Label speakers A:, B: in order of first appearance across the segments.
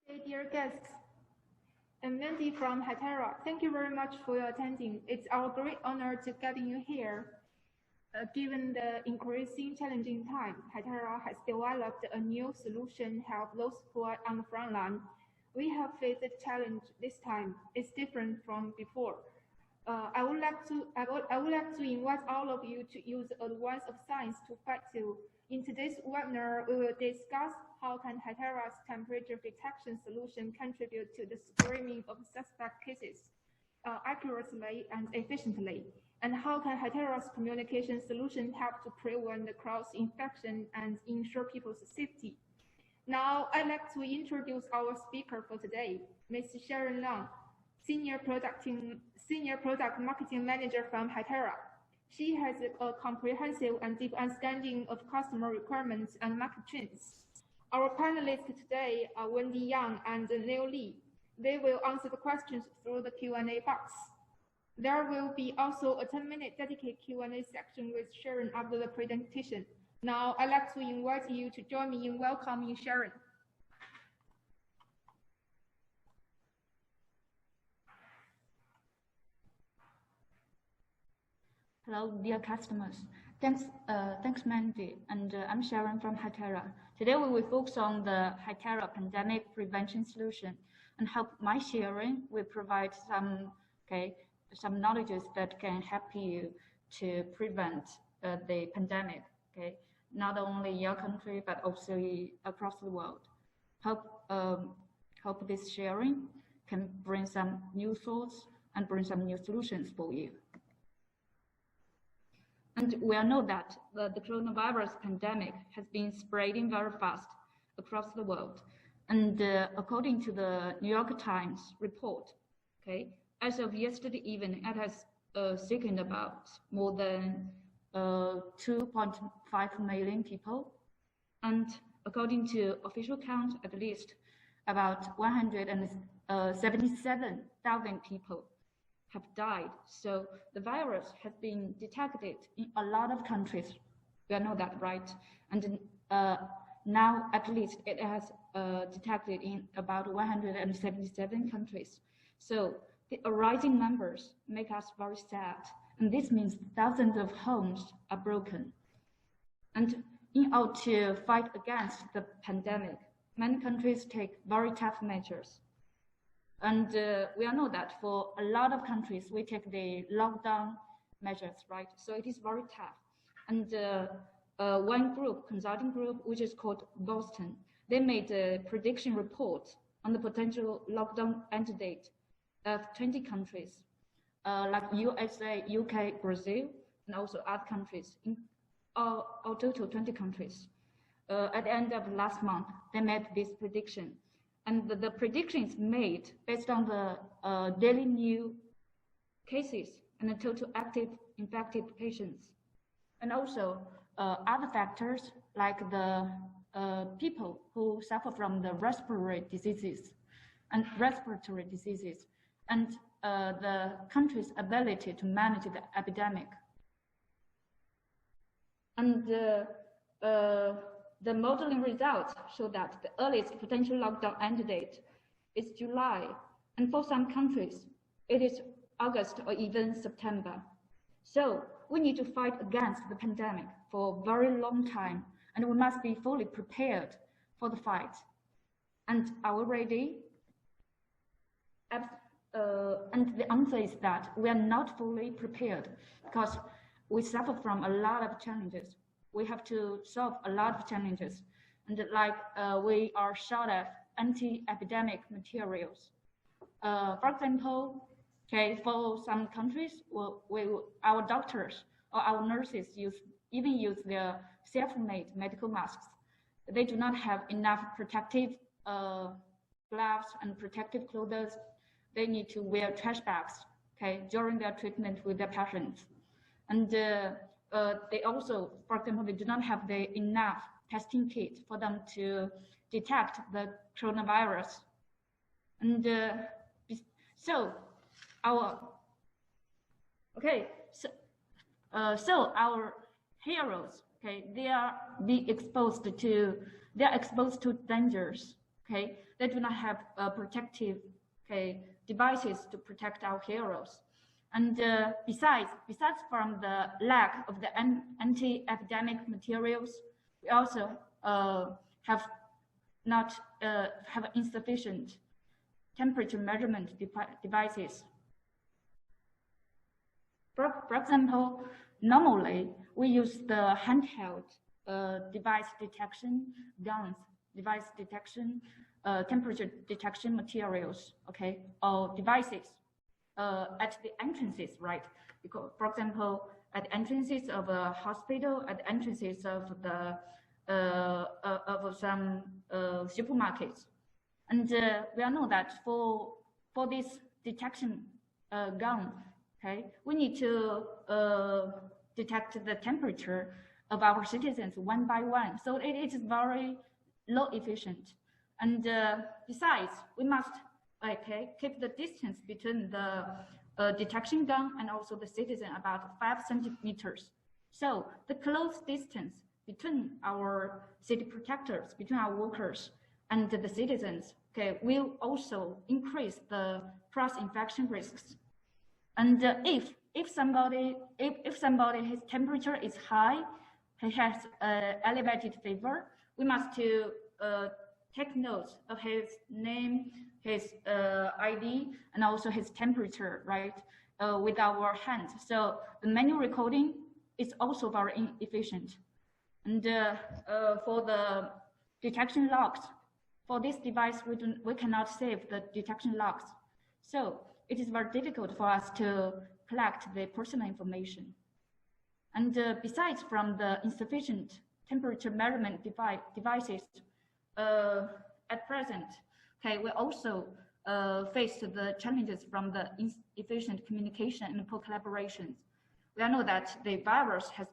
A: Hey, dear guests, I'm Mandy from Hytera. Thank you very much for your attending. It's our great honor to getting you here. Given the increasing challenging time, Hytera has developed a new solution to help those who are on the front line. We have faced a challenge this time. It's different from before. I would like to invite all of you to use the advance of science to fight you. In today's webinar, we will discuss how can Hytera's temperature detection solution contribute to the screening of suspect cases accurately and efficiently, and how can Hytera's communication solution help to prevent the cross-infection and ensure people's safety. Now, I'd like to introduce our speaker for today, Ms. Sharon Long, Senior Product Marketing Manager from Hytera. She has a comprehensive and deep understanding of customer requirements and market trends. Our panelists today are Wendy Yang and Neil Lee. They will answer the questions through the Q&A box. There will be also a 10-minute dedicated Q&A section with Sharon after the presentation. Now, I'd like to invite you to join me in welcoming Sharon.
B: Hello, dear customers. Thanks, Mandy. And I'm Sharon from Hytera. Today we will focus on the Hytera pandemic prevention solution, and help my sharing will provide some knowledges that can help you to prevent the pandemic. Not only your country but also across the world. Hope this sharing can bring some new thoughts and bring some new solutions for you. And we all know that the coronavirus pandemic has been spreading very fast across the world. And according to the New York Times report, as of yesterday evening, it has sickened about more than 2.5 million people. And according to official count, at least about 177,000 people have died. So the virus has been detected in a lot of countries. We know that, right? And now at least it has detected in about 177 countries. So the rising numbers make us very sad. And this means thousands of homes are broken. And in order to fight against the pandemic, many countries take very tough measures. And we all know that for a lot of countries, we take the lockdown measures, right? So it is very tough. And one group, consulting group, which is called Boston, they made a prediction report on the potential lockdown end date of 20 countries, like USA, UK, Brazil, and also other countries, in all total 20 countries. At the end of last month, they made this prediction. And the predictions made based on the daily new cases and the total active infected patients. And also other factors like the people who suffer from the respiratory diseases and the country's ability to manage the epidemic. And the modeling results show that the earliest potential lockdown end date is July, and for some countries, it is August or even September. So we need to fight against the pandemic for a very long time, and we must be fully prepared for the fight. And are we ready? And the answer is that we are not fully prepared because we suffer from a lot of challenges. We have to solve a lot of challenges, and we are short of anti-epidemic materials. For example, for some countries, our doctors or our nurses even use their self-made medical masks. They do not have enough protective gloves and protective clothes. They need to wear trash bags, during their treatment with their patients. And they also, for example, they do not have enough testing kit for them to detect the coronavirus. And so our heroes, they are exposed to dangers. they do not have protective devices to protect our heroes. And besides from the lack of the anti-epidemic materials, we also have insufficient temperature measurement devices. For example, normally we use the handheld device detection guns, temperature detection materials, okay, or devices at the entrances, right? Because, for example, at the entrances of a hospital, at the entrances of the of some supermarkets, and we all know that for this detection gun, okay, we need to detect the temperature of our citizens one by one. So it is very low efficient. And besides, we must keep the distance between the detection gun and also the citizen about 5 centimeters. So the close distance between our city protectors, between our workers and the citizens, okay, will also increase the cross-infection risks. And if somebody his temperature is high, he has elevated fever, we must to take notes of his name, his ID, and also his temperature, right, with our hands. So the manual recording is also very inefficient. And for the detection logs, for this device, we cannot save the detection logs. So it is very difficult for us to collect the personal information. And besides from the insufficient temperature measurement devices at present, okay, we also face the challenges from the inefficient communication and poor collaboration. We all know that the virus has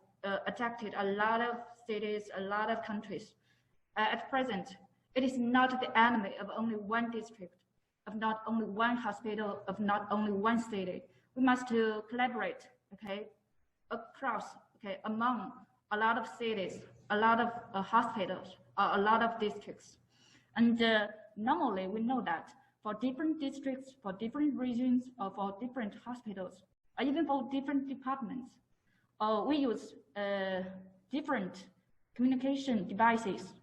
B: attacked a lot of cities, a lot of countries. At present, it is not the enemy of only one district, of not only one hospital, of not only one city. We must to collaborate, okay, across, okay, among a lot of cities, a lot of hospitals, a lot of districts. And normally we know that for different districts, for different regions, or for different hospitals, or even for different departments, we use different communication devices,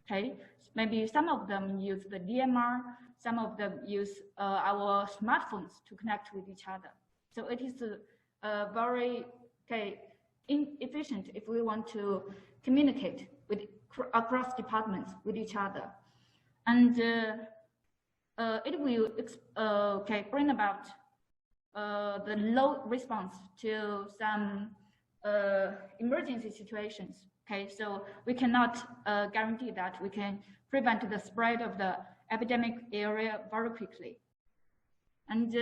B: okay? Maybe some of them use the DMR, some of them use our smartphones to connect with each other. So it is very inefficient if we want to communicate with across departments with each other. And it will bring about the low response to some emergency situations. Okay, so we cannot guarantee that we can prevent the spread of the epidemic area very quickly. And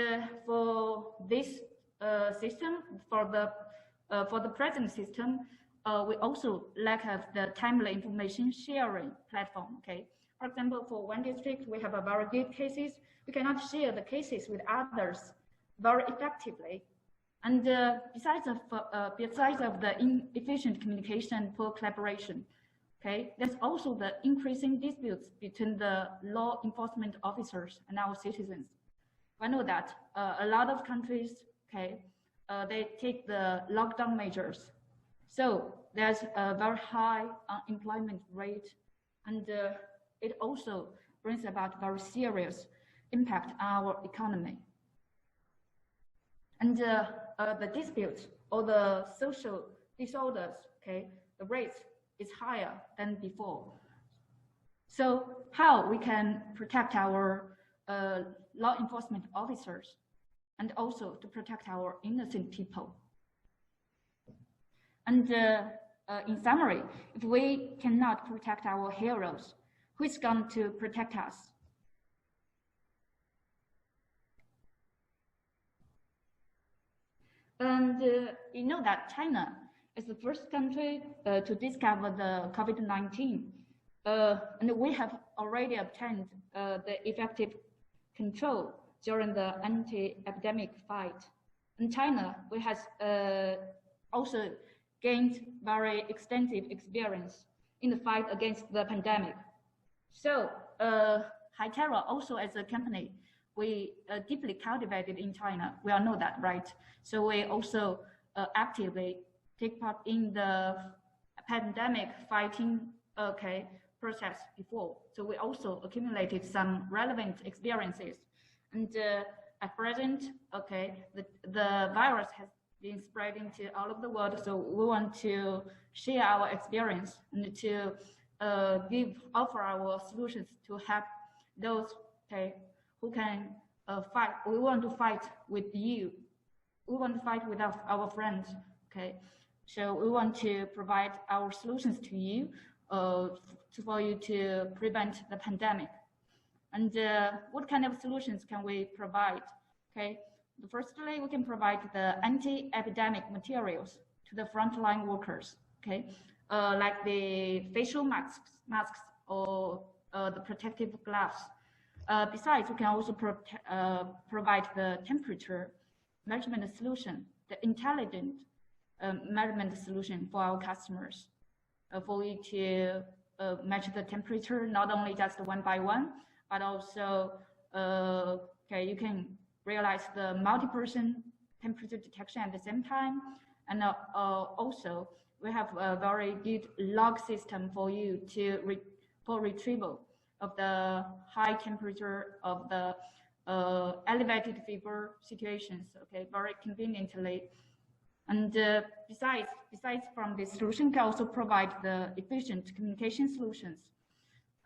B: for this system, for the present system, we also lack of the timely information sharing platform. Okay, for example, for one district, we have a very good cases. We cannot share the cases with others very effectively. And besides of the inefficient communication, poor collaboration, okay, there's also the increasing disputes between the law enforcement officers and our citizens. I know that a lot of countries, okay, they take the lockdown measures. So there's a very high unemployment rate, and it also brings about very serious impact on our economy. And the disputes or the social disorders, okay, the rate is higher than before. So how we can protect our law enforcement officers and also to protect our innocent people? And in summary, if we cannot protect our heroes, who is going to protect us? And you know that China is the first country to discover the COVID-19. And we have already obtained the effective control during the anti-epidemic fight. In China, we has also gained very extensive experience in the fight against the pandemic. So Hytera also as a company, we deeply cultivated in China. We all know that, right? So we also actively take part in the pandemic fighting process before. So we also accumulated some relevant experiences. And at present, the virus has been spreading to all over the world. So we want to share our experience and to offer our solutions to help those who can fight. We want to fight with you. We want to fight with our friends. So we want to provide our solutions to you for you to prevent the pandemic. And what kind of solutions can we provide? Firstly, we can provide the anti-epidemic materials to the frontline workers. Like the facial masks or the protective gloves. Besides, we can also provide the temperature measurement solution, the intelligent measurement solution for our customers, for you to measure the temperature, not only just one by one, but also you can realize the multi-person temperature detection at the same time. And also, we have a very good log system for you for retrieval of the high temperature of the elevated fever situations, very conveniently. And besides from this solution, we can also provide the efficient communication solutions.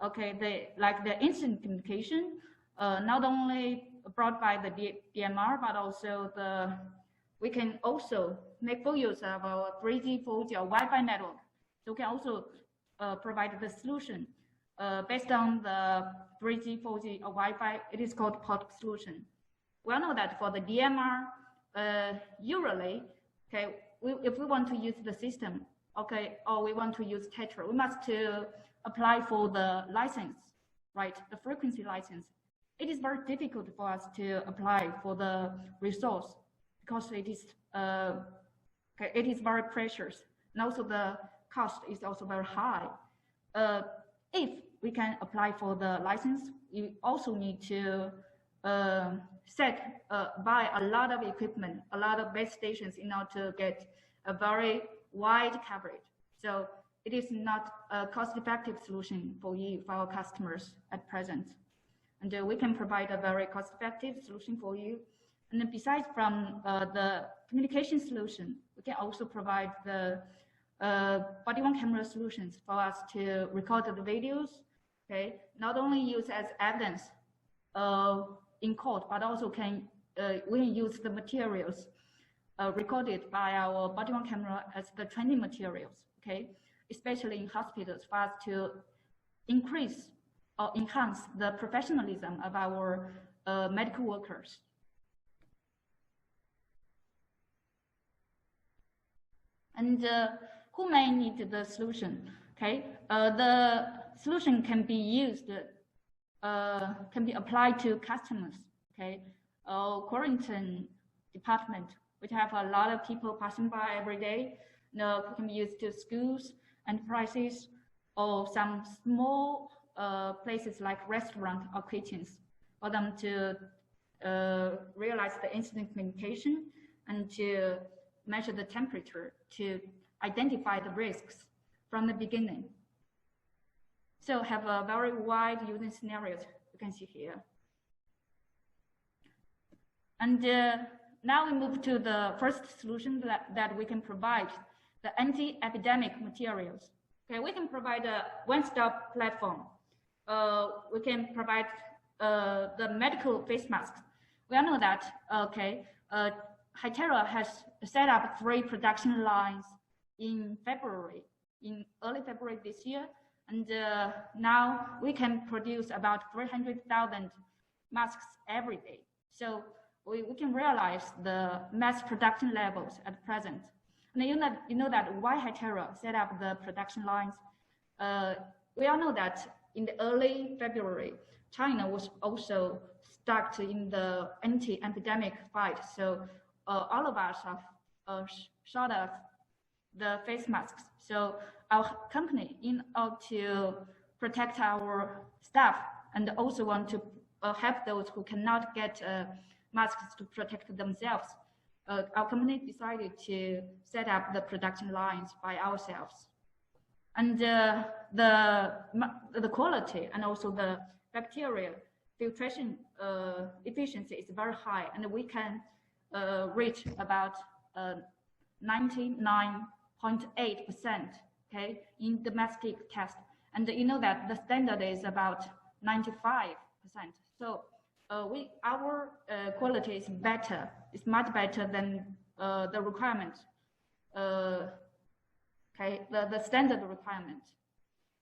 B: Like the instant communication, not only brought by the DMR, but also we can also make full use of our 3G, 4G, or Wi-Fi network. So we can also provide the solution based on the 3G, 4G, or Wi-Fi. It is called port solution. We all know that for the DMR, usually, if we want to use the system, or we want to use Tetra, we must apply for the license, right? The frequency license. It is very difficult for us to apply for the resource because it is very precious, and also the cost is also very high. If we can apply for the license, you also need to buy a lot of equipment, a lot of base stations in order to get a very wide coverage. So it is not a cost-effective solution for our customers at present. And we can provide a very cost-effective solution for you. And then besides from the communication solution, we can also provide the body-worn camera solutions for us to record the videos, not only use as evidence in court, but also we can use the materials recorded by our body-worn camera as the training materials, especially in hospitals, for us to increase or enhance the professionalism of our medical workers. And who may need the solution? The solution can be used, can be applied to customers. Quarantine department, which have a lot of people passing by every day. Can be used to schools, enterprises, or some small places like restaurants or kitchens, for them to realize the instant communication and to measure the temperature to identify the risks from the beginning. So have a very wide using scenarios you can see here. And now we move to the first solution that we can provide, the anti-epidemic materials. We can provide a one-stop platform. We can provide the medical face masks. We all know that, Hytera has set up 3 production lines in early February this year. And now we can produce about 300,000 masks every day. So we can realize the mass production levels at present. And you know that why Hytera set up the production lines. We all know that in the early February, China was also stuck in the anti-epidemic fight. So all of us have shot of the face masks. So our company, in order to protect our staff and also want to help those who cannot get masks to protect themselves. Our company decided to set up the production lines by ourselves. And the quality and also the bacteria filtration efficiency is very high, and we can reach about 99.8%, okay, in domestic test. And you know that the standard is about 95%. So our quality is better. It's much better than the requirement. Okay, the standard requirement.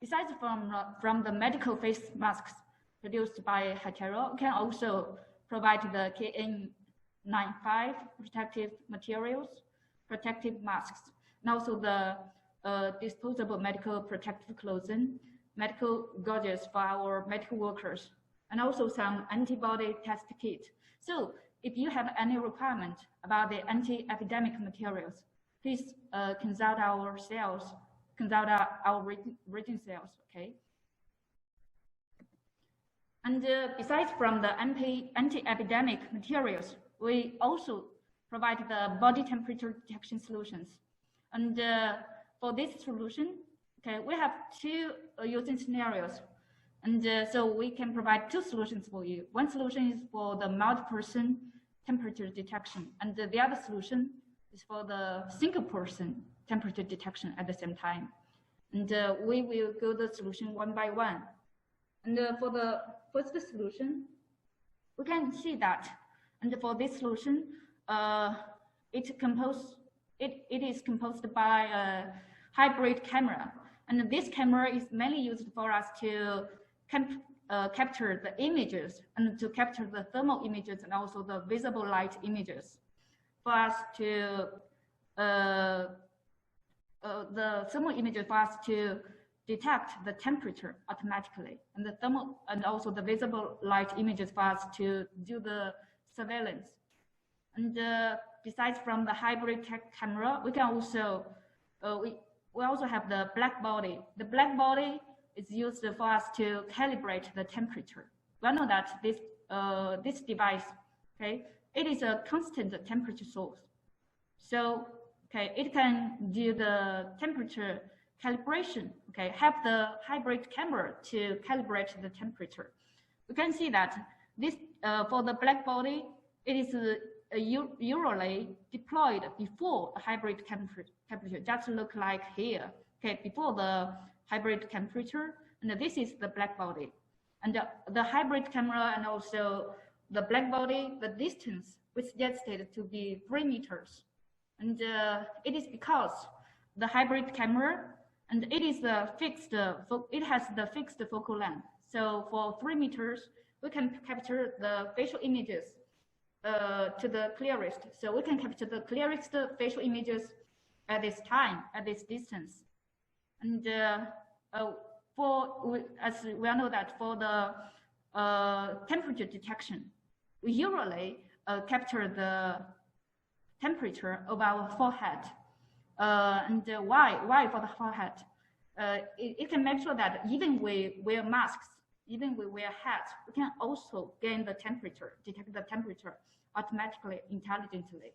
B: Besides from the medical face masks produced by Hytera, we can also provide the KN95 protective materials, protective masks, and also the disposable medical protective clothing, medical gauges for our medical workers, and also some antibody test kit. So if you have any requirement about the anti-epidemic materials, please consult our sales, consult our region sales, okay? And besides from the anti-epidemic materials, we also provide the body temperature detection solutions. And for this solution, okay, we have two using scenarios. And so we can provide two solutions for you. One solution is for the multi-person temperature detection, and the other solution is for the single person temperature detection at the same time. And we will go the solution one by one. And for the first solution, we can see that. And for this solution, it is composed by a hybrid camera. And this camera is mainly used for us to capture the images and to capture the thermal images and also the visible light images. For us to the thermal images for us to detect the temperature automatically, and the thermal and also the visible light images for us to do the surveillance. And besides from the hybrid camera, we can also we also have the black body. The black body is used for us to calibrate the temperature. We know that this device, okay, it is a constant temperature source. So, okay, it can do the temperature calibration, okay, help the hybrid camera to calibrate the temperature. We can see that this, for the black body, it is usually deployed before a hybrid temperature, just look like here, okay, before the hybrid temperature, and this is the black body. And the hybrid camera and also the black body, the distance was suggested to be 3 meters. And it is because the hybrid camera, and it is it has the fixed focal length. So for 3 meters, we can capture the facial images to the clearest. So we can capture the clearest facial images at this time, at this distance. And as we all know that for the temperature detection, we usually capture the temperature of our forehead. And why for the forehead? It can make sure that even we wear masks, even we wear hats, we can also gain the temperature, detect the temperature automatically, intelligently.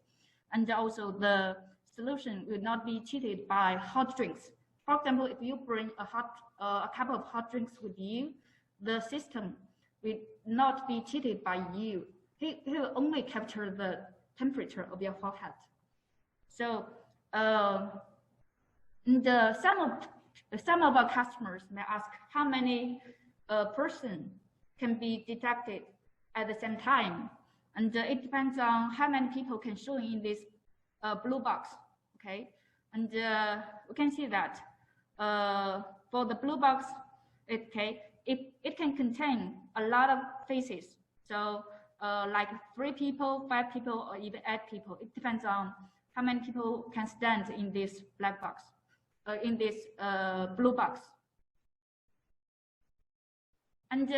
B: And also the solution will not be cheated by hot drinks. For example, if you bring a cup of hot drinks with you, the system will not be cheated by you. He will only capture the temperature of your forehead. So some of our customers may ask how many person can be detected at the same time, and it depends on how many people can show in this blue box. Okay, and we can see that for the blue box, it can contain a lot of faces. So like 3 people, 5 people, or even 8 people. It depends on how many people can stand in this black box, in this blue box. And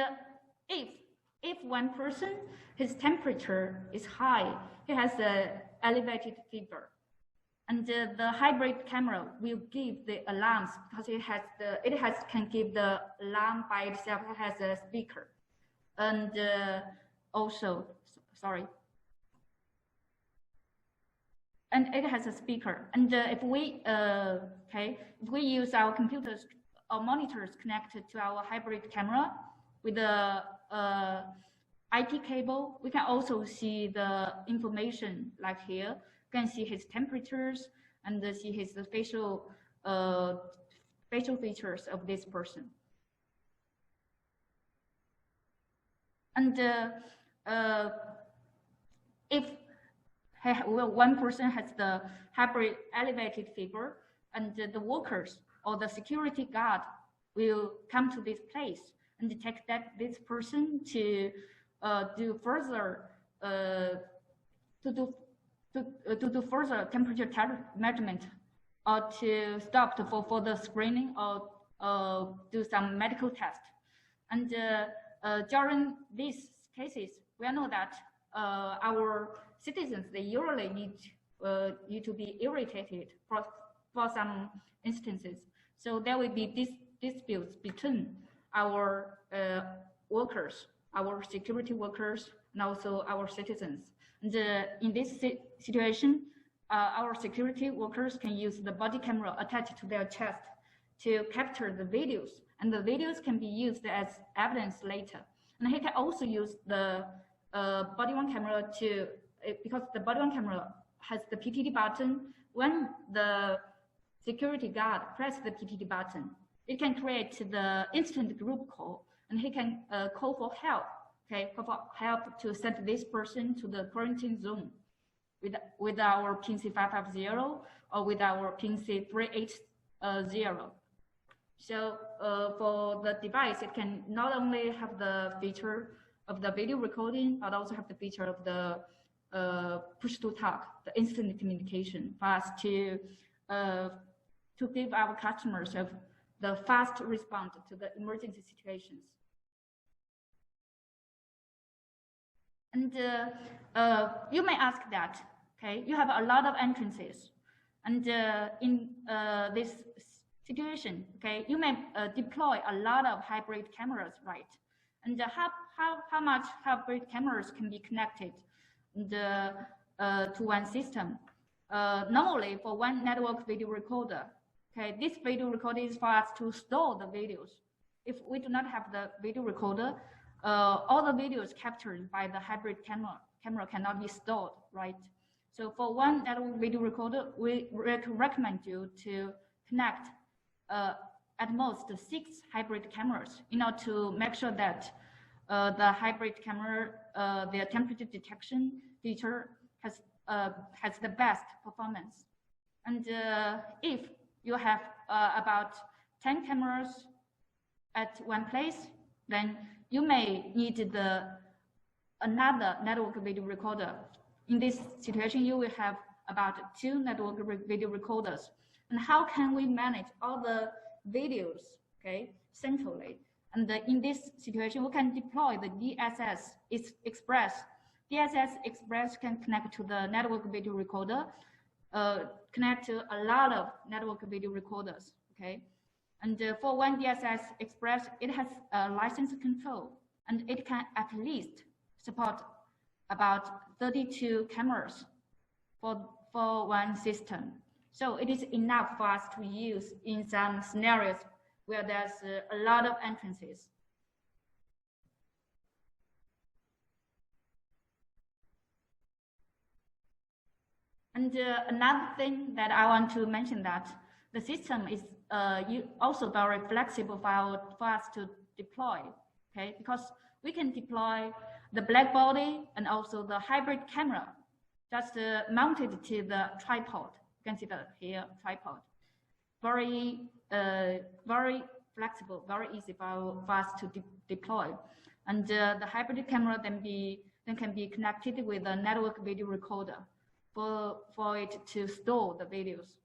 B: if one person, his temperature is high, he has an elevated fever, and the hybrid camera will give the alarms because can give the alarm by itself. It has a speaker. and also, sorry, and it has a speaker. And if we use our computers or monitors connected to our hybrid camera with the IP cable, we can also see the information like here. You can see his temperatures and see his facial features of this person. And if one person has the hybrid elevated fever, and the workers or the security guard will come to this place and detect that this person to do further further temperature measurement, or to stop for the screening, or do some medical test. And during these cases, we know that our citizens, they usually need to be irritated for some instances. So there will be disputes between our workers, our security workers, and also our citizens. And in this situation, our security workers can use the body camera attached to their chest to capture the videos, and the videos can be used as evidence later. And he can also use the body worn camera to, because the body worn camera has the PTT button. When the security guard presses the PTT button, it can create the instant group call, and he can call for help. Call for help to send this person to the quarantine zone with our pin C550 or with our pin C380. So for the device, it can not only have the feature of the video recording, but also have the feature of the push to talk, the instant communication, for us to give our customers the fast response to the emergency situations. And you may ask that, you have a lot of entrances, and in this situation, you may deploy a lot of hybrid cameras, right? And how much hybrid cameras can be connected to one system? Normally, for one network video recorder, this video recorder is for us to store the videos. If we do not have the video recorder, all the videos captured by the hybrid camera cannot be stored, right? So for one network video recorder, we recommend you to connect at most 6 hybrid cameras in order to make sure that the hybrid camera, their temperature detection feature has the best performance. And if you have about 10 cameras at one place, then you may need another network video recorder. In this situation, you will have about 2 network video recorders. And how can we manage all the videos, centrally? And in this situation, we can deploy the DSS Express. DSS Express can connect to the network video recorder, connect to a lot of network video recorders, And for one DSS Express, it has license control, and it can at least support about 32 cameras for one system. So it is enough for us to use in some scenarios where there's a lot of entrances. And another thing that I want to mention, that the system is also very flexible for us to deploy, because we can deploy the black body and also the hybrid camera just mounted to the tripod. You can see that here, tripod. Very flexible, very easy for us to deploy. And the hybrid camera then can be connected with a network video recorder for it to store the videos.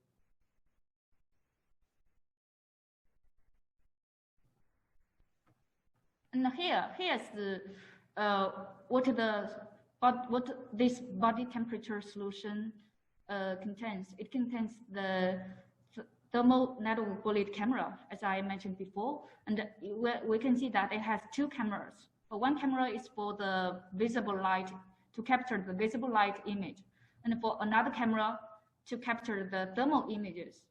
B: And here's what this body temperature solution contains. It contains the thermal network bullet camera, as I mentioned before, and we can see that it has 2 cameras. One camera is for the visible light, to capture the visible light image, and for another camera to capture the thermal images,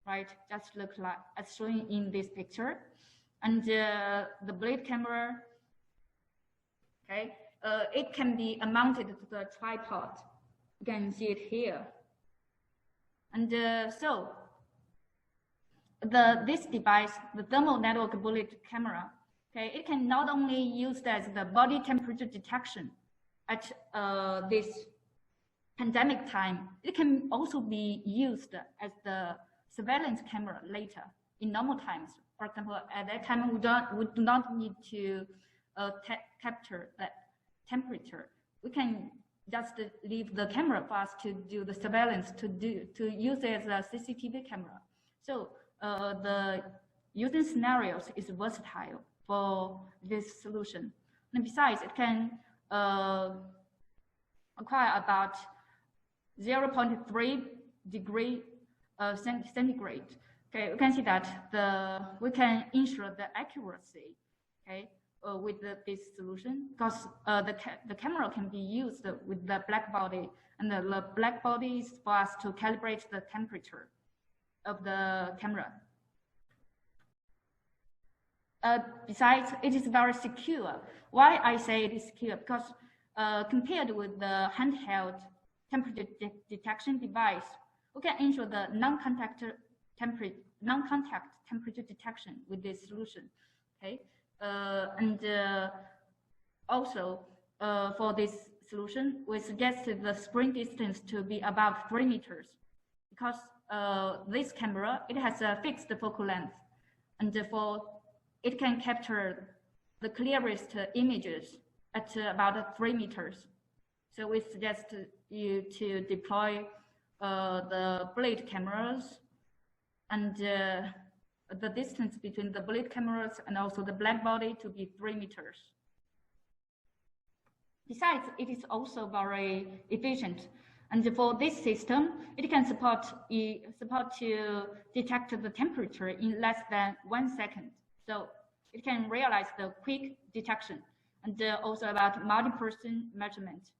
B: right? Just look like as shown in this picture. And the blade camera, okay, it can be mounted to the tripod. You can see it here. And so this device, the thermal network bullet camera, okay, it can not only used as the body temperature detection at this pandemic time, it can also be used as the surveillance camera later in normal times. For example, at that time we do not need to capture that temperature. We can just leave the camera for us to do the surveillance, to use it as a CCTV camera. So the using scenarios is versatile for this solution. And besides, it can acquire about 0.3 degree centigrade. Okay, you can see that we can ensure the accuracy, okay, with this solution, because the camera can be used with the black body, and the black body is for us to calibrate the temperature of the camera. Besides, it is very secure. Why I say it is secure? Because compared with the handheld temperature detection device, we can ensure the non-contact temperature detection with this solution. Okay, and also for this solution, we suggested the spring distance to be above 3 meters, because this camera, it has a fixed focal length, and therefore it can capture the clearest images at about 3 meters. So we suggest you to deploy the blade cameras, and the distance between the blade cameras and also the black body to be 3 meters. Besides, it is also very efficient. And for this system, it can support to detect the temperature in less than 1 second. So it can realize the quick detection, and also about multi-person measurement.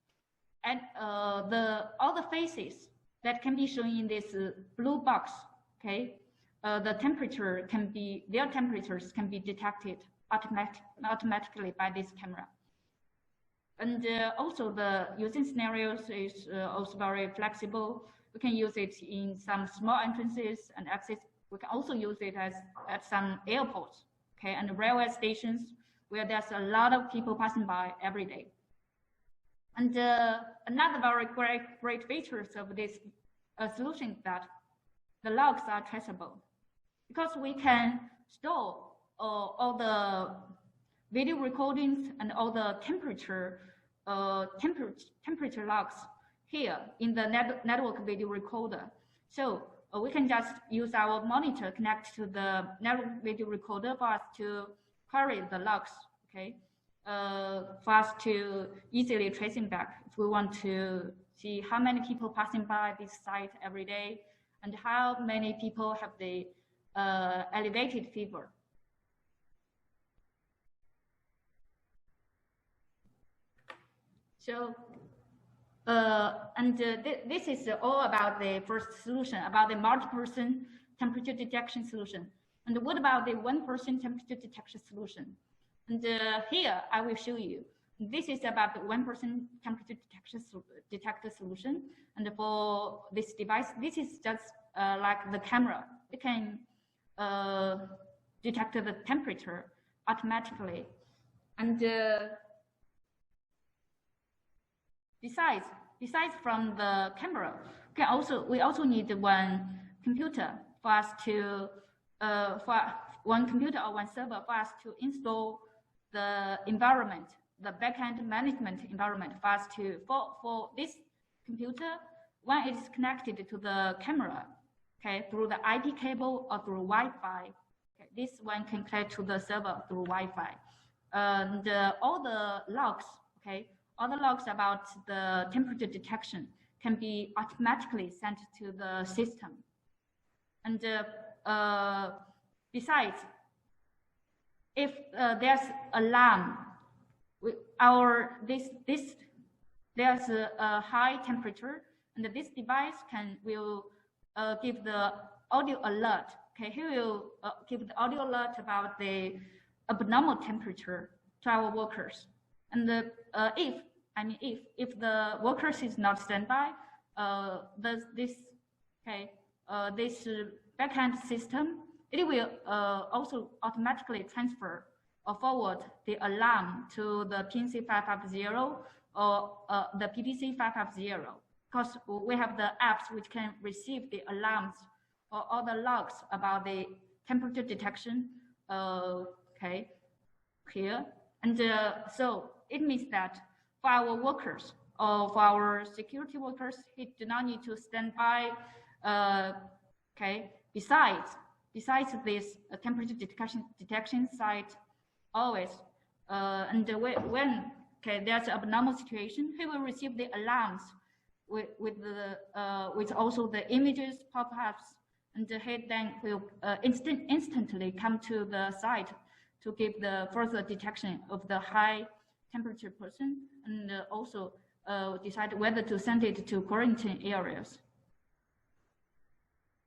B: And all the faces that can be shown in this blue box, okay, their temperatures can be detected automatically by this camera. And also the using scenarios is also very flexible. We can use it in some small entrances and exits. We can also use it at some airports, okay, and railway stations where there's a lot of people passing by every day. And another very great features of this solution is that the logs are traceable, because we can store all the video recordings and all the temperature logs here in the network video recorder. So we can just use our monitor, connect to the network video recorder for us to query the logs, okay, for us to easily tracing back if we want to see how many people passing by this site every day and how many people have the elevated fever. So, this is all about the first solution, about the multi-person temperature detection solution. And what about the one-person temperature detection solution? And here I will show you. This is about the one-person temperature detector solution. And for this device, this is just like the camera. It can detect the temperature automatically. And besides from the camera, we also need one computer for us to one computer or one server for us to install the environment, the backend management environment for us to for this computer when it is connected to the camera, okay, through the IP cable or through Wi-Fi. Okay, this one can connect to the server through Wi-Fi, and all the logs, okay, all the logs about the temperature detection can be automatically sent to the system. And besides, if there's alarm there's a high temperature, and this device will give the audio alert. Okay, he will give the audio alert about the abnormal temperature to our workers. And if the workers is not standby, this backend system, it will also automatically transfer or forward the alarm to the PNC 550 or the PPC 550, because we have the apps which can receive the alarms or all the logs about the temperature detection. Here, and so it means that for our workers or for our security workers, he do not need to stand by. Besides this temperature detection site, always, and when there's an abnormal situation, he will receive the alarms with also the images pop-ups, and he then will instantly come to the site to give the further detection of the high temperature person, and also decide whether to send it to quarantine areas.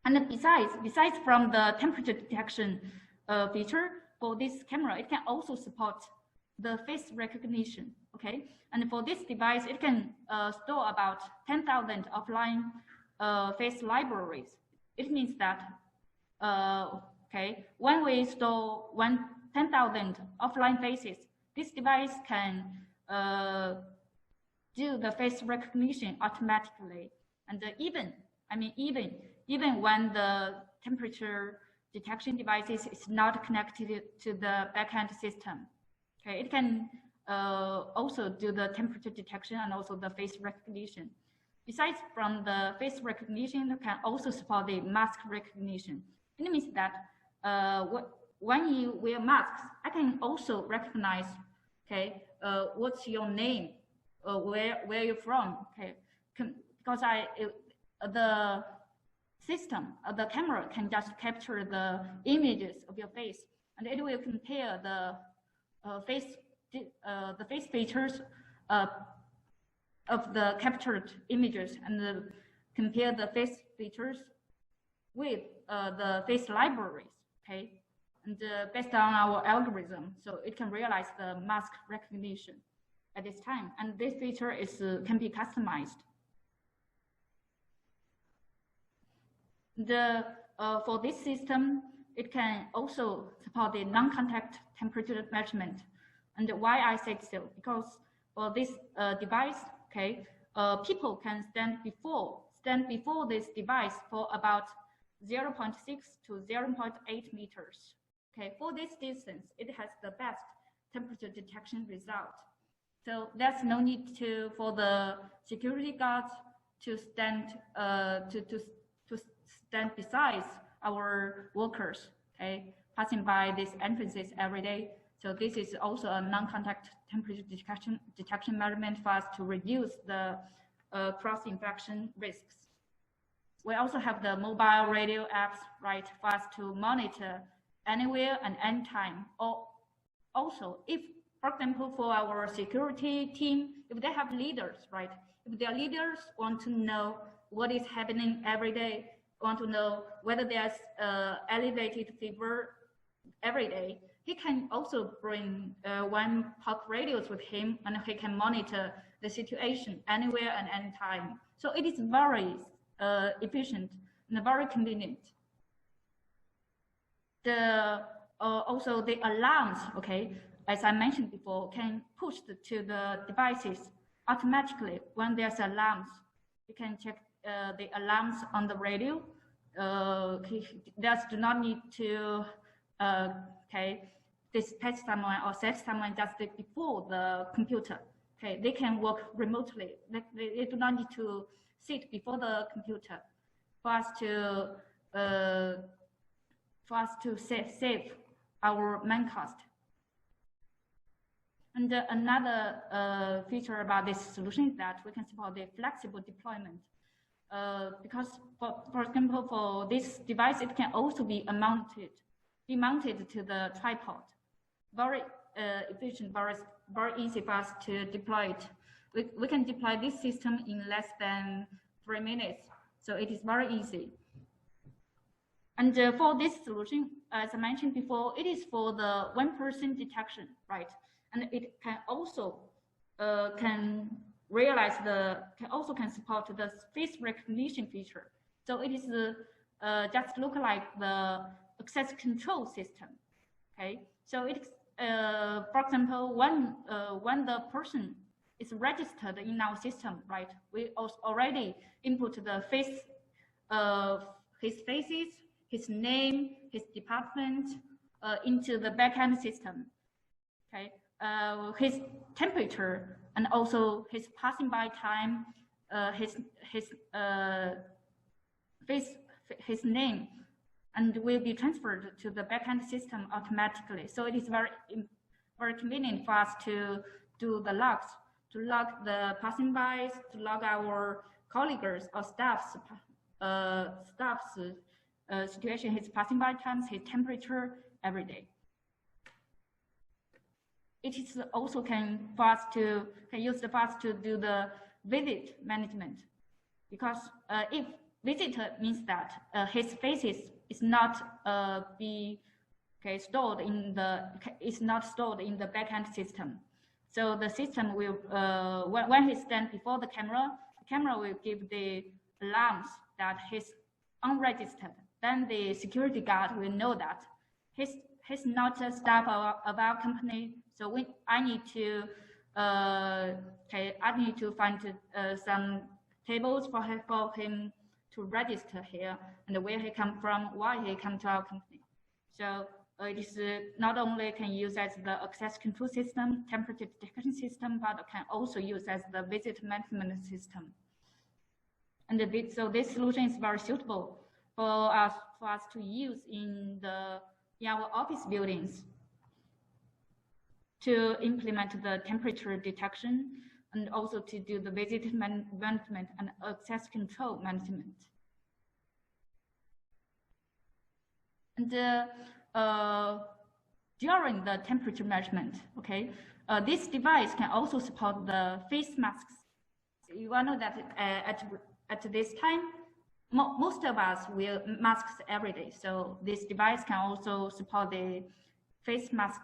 B: And besides from the temperature detection feature, for this camera, it can also support the face recognition. Okay, and for this device, it can store about 10,000 offline face libraries. It means that when we store 10,000 offline faces, this device can do the face recognition automatically, and even when the temperature detection devices is not connected to the backend system, it can also do the temperature detection and also the face recognition. Besides from the face recognition, it can also support the mask recognition. It means that when you wear masks, I can also recognize, what's your name, where you're from, because the system, the camera can just capture the images of your face, and it will compare the face features of the captured images, and compare the face features with the face libraries, and based on our algorithm, so it can realize the mask recognition at this time, and this feature can be customized. For this system, it can also support the non-contact temperature measurement. And why I said so? Because for this device, people can stand before this device for about 0.6 to 0.8 meters. For this distance, it has the best temperature detection result. So there's no need for the security guards to stand stand beside our workers, passing by these entrances every day. So this is also a non-contact temperature detection measurement for us to reduce the cross-infection risks. We also have the mobile radio apps, for us to monitor anywhere and anytime. Or also, if, for example, for our security team, if they have leaders, if their leaders want to know what is happening every day, want to know whether there's elevated fever every day, he can also bring one POC radios with him, and he can monitor the situation anywhere and anytime. So it is very efficient and very convenient. Also the alarms, as I mentioned before, can push to the devices automatically when there's alarms. You can check the alarms on the radio. There's do not need to dispatch someone or set someone just before the computer. They can work remotely. They do not need to sit before the computer for us to save our man cost. And another feature about this solution is that we can support the flexible deployment. Because, for example, for this device, it can also be mounted to the tripod. efficient, very easy for us to deploy it. We can deploy this system in less than 3 minutes. So it is very easy. And for this solution, as I mentioned before, it is for the one-person detection, right? And it can also can support the face recognition feature. So it is just look like the access control system. Okay, so it's for example, when the person is registered in our system, right? We also already input the face, his faces, his name, his department into the backend system. Okay, his temperature and also his passing by time, his name, and will be transferred to the backend system automatically. So it is very convenient for us to do the logs, to log the passing bys, to log our colleagues or staff's situation, his passing by times, his temperature every day. It is also can use the fast to do the visit management, because if visitor means that his faces is not stored in the backend system. So the system will when he stands before the camera will give the alarms that he's unregistered. Then the security guard will know that he's not a staff of our company. So I need to find some tables for him to register here, and where he come from, why he come to our company. So it is not only can use as the access control system, temperature detection system, but can also use as the visit management system. And so this solution is very suitable for us to use in our office buildings to implement the temperature detection, and also to do the visit management and access control management. And during the temperature measurement, okay, this device can also support the face masks. You all know that at this time, most of us wear masks every day. So this device can also support the face mask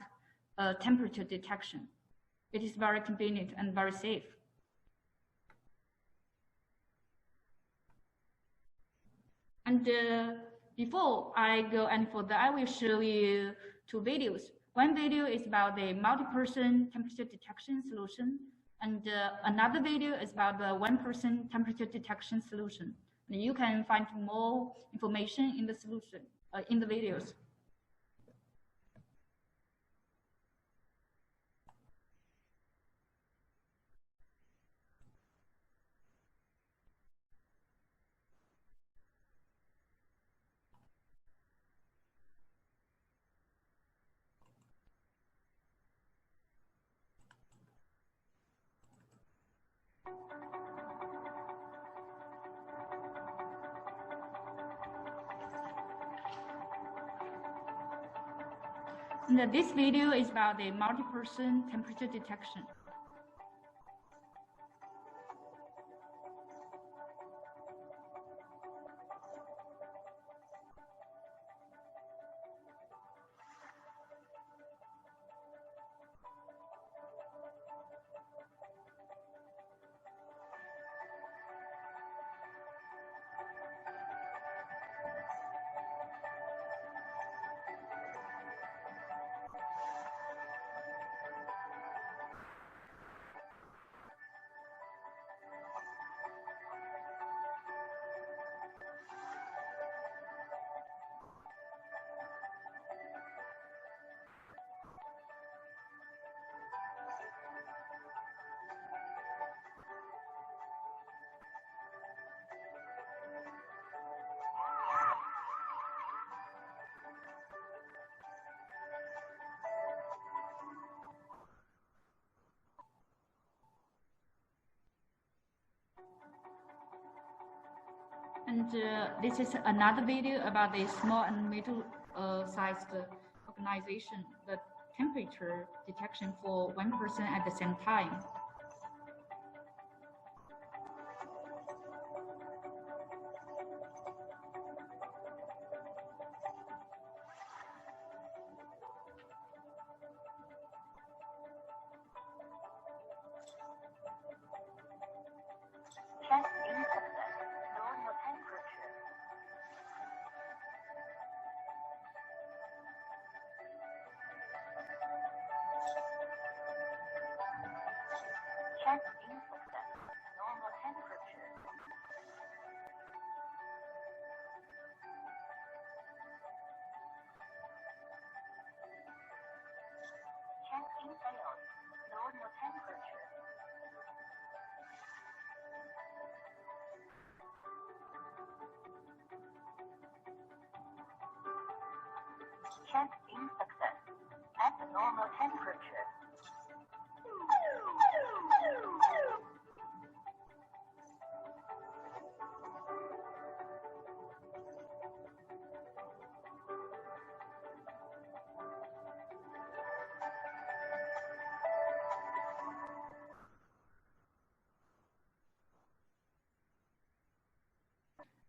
B: temperature detection. It is very convenient and very safe. And before I go any further, I will show you two videos. One video is about the multi-person temperature detection solution, and another video is about the one-person temperature detection solution. And you can find more information in the solution, in the videos. And this video is about the multi-person temperature detection. And this is another video about the small and middle-sized organization, the temperature detection for one person at the same time.
C: Check in success at the normal temperature.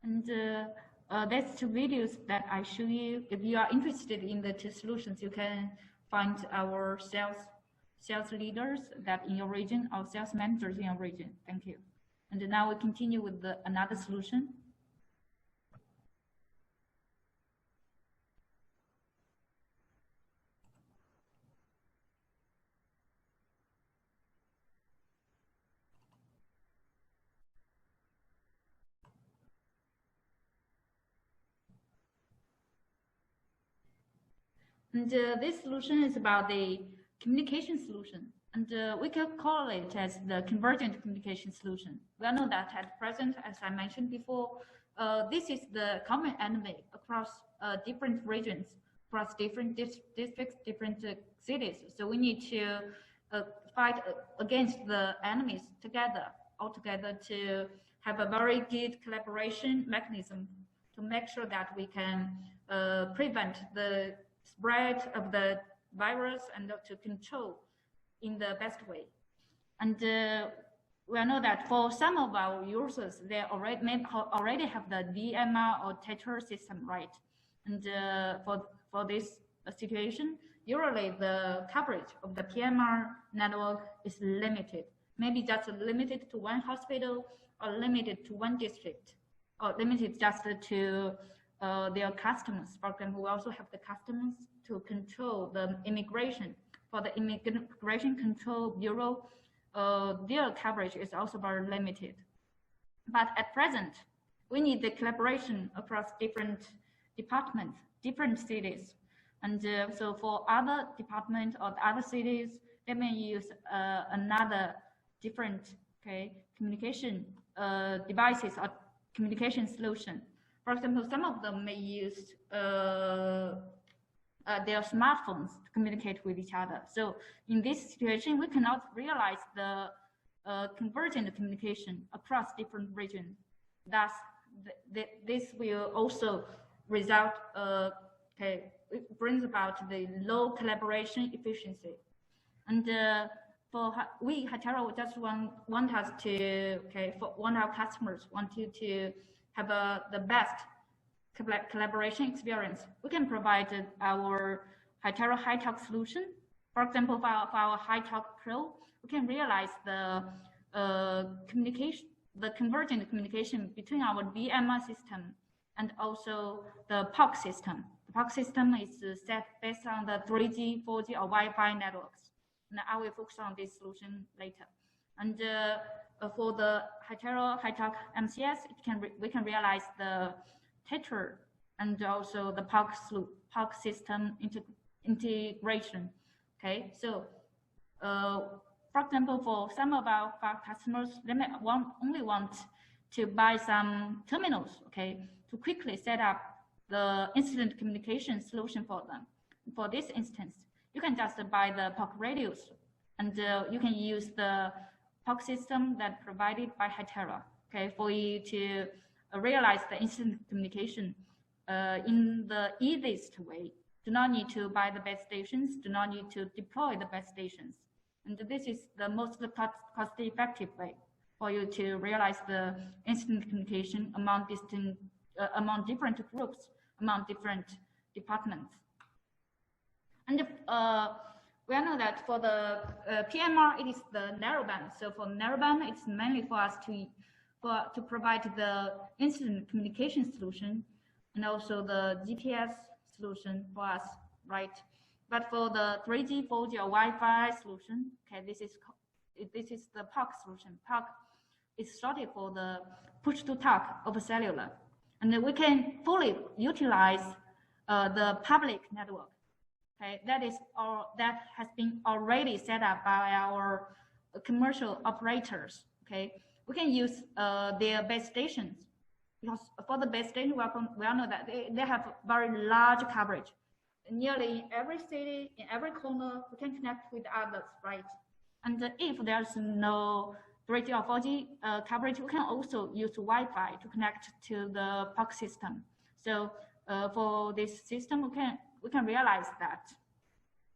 B: And that's two videos that I show you. If you are interested in the two solutions, you can find our sales leaders that in your region, or sales managers in your region. Thank you. And now we continue with another solution. And this solution is about the communication solution. And we can call it as the convergent communication solution. We all know that at present, as I mentioned before, this is the common enemy across different regions, across different districts, different cities. So we need to fight against the enemies all together to have a very good collaboration mechanism to make sure that we can prevent the spread of the virus and to control in the best way. And we know that for some of our users, they already have the DMR or Hytera system, right? And for this situation, usually the coverage of the PMR network is limited, maybe just limited to one hospital or limited to one district, or limited just to their customers. For example, we also have the customers to control the immigration. For the Immigration Control Bureau, their coverage is also very limited. But at present, we need the collaboration across different departments, different cities. And so for other departments or other cities, they may use another different communication devices or communication solution. For example, some of them may use their smartphones to communicate with each other. So in this situation, we cannot realize the convergent communication across different regions. Thus, this will also result, it brings about the low collaboration efficiency. And for we, Hytera, we just want us to, want our customers want you to have the best collaboration experience. We can provide our Hytera HyTalk solution. For example, for our HyTalk Pro, we can realize the communication, the convergent communication between our DMR system and also the POC system. The POC system is set based on the 3G, 4G, or Wi-Fi networks. And I will focus on this solution later. And for the Hytera HyTalk MCS, we can realize the Hytera and also the POC system integration. Okay, so for example, for some of our customers, they may only want to buy some terminals, to quickly set up the incident communication solution for them. For this instance, you can just buy the POC radios, and you can use the POC system that provided by Hytera, for you to realize the incident communication in the easiest way do not need to buy the base stations, do not need to deploy the base stations. And this is the most cost-effective way for you to realize the instant communication among different groups, among different departments. And we all know that for the PMR, it is the narrowband. So for narrowband, it's mainly for us to provide the instant communication solution and also the GPS solution for us, right? But for the 3G, 4G, or Wi-Fi solution, okay, this is the POC solution. POC is shorted for the push-to-talk over cellular, and we can fully utilize the public network. Okay, that has been already set up by our commercial operators. Okay, we can use their base stations, because for the base station, we all know that they have very large coverage. Nearly in every city, in every corner, we can connect with others, right? And if there's no 3G or 4G coverage, we can also use Wi-Fi to connect to the POC system. So for this system, we can realize that,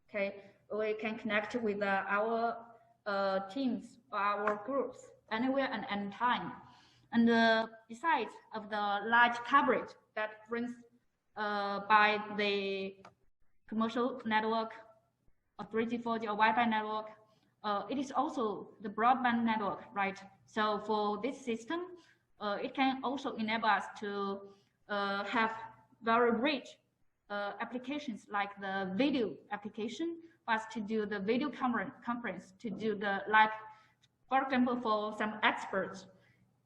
B: okay, we can connect with our teams or our groups anywhere and anytime. And besides of the large coverage that brings by the commercial network, or 3G, 4G, or Wi-Fi network, it is also the broadband network, right? So for this system, it can also enable us to have very rich applications like the video application, for us to do the video conference, to do the, like, for example, for some experts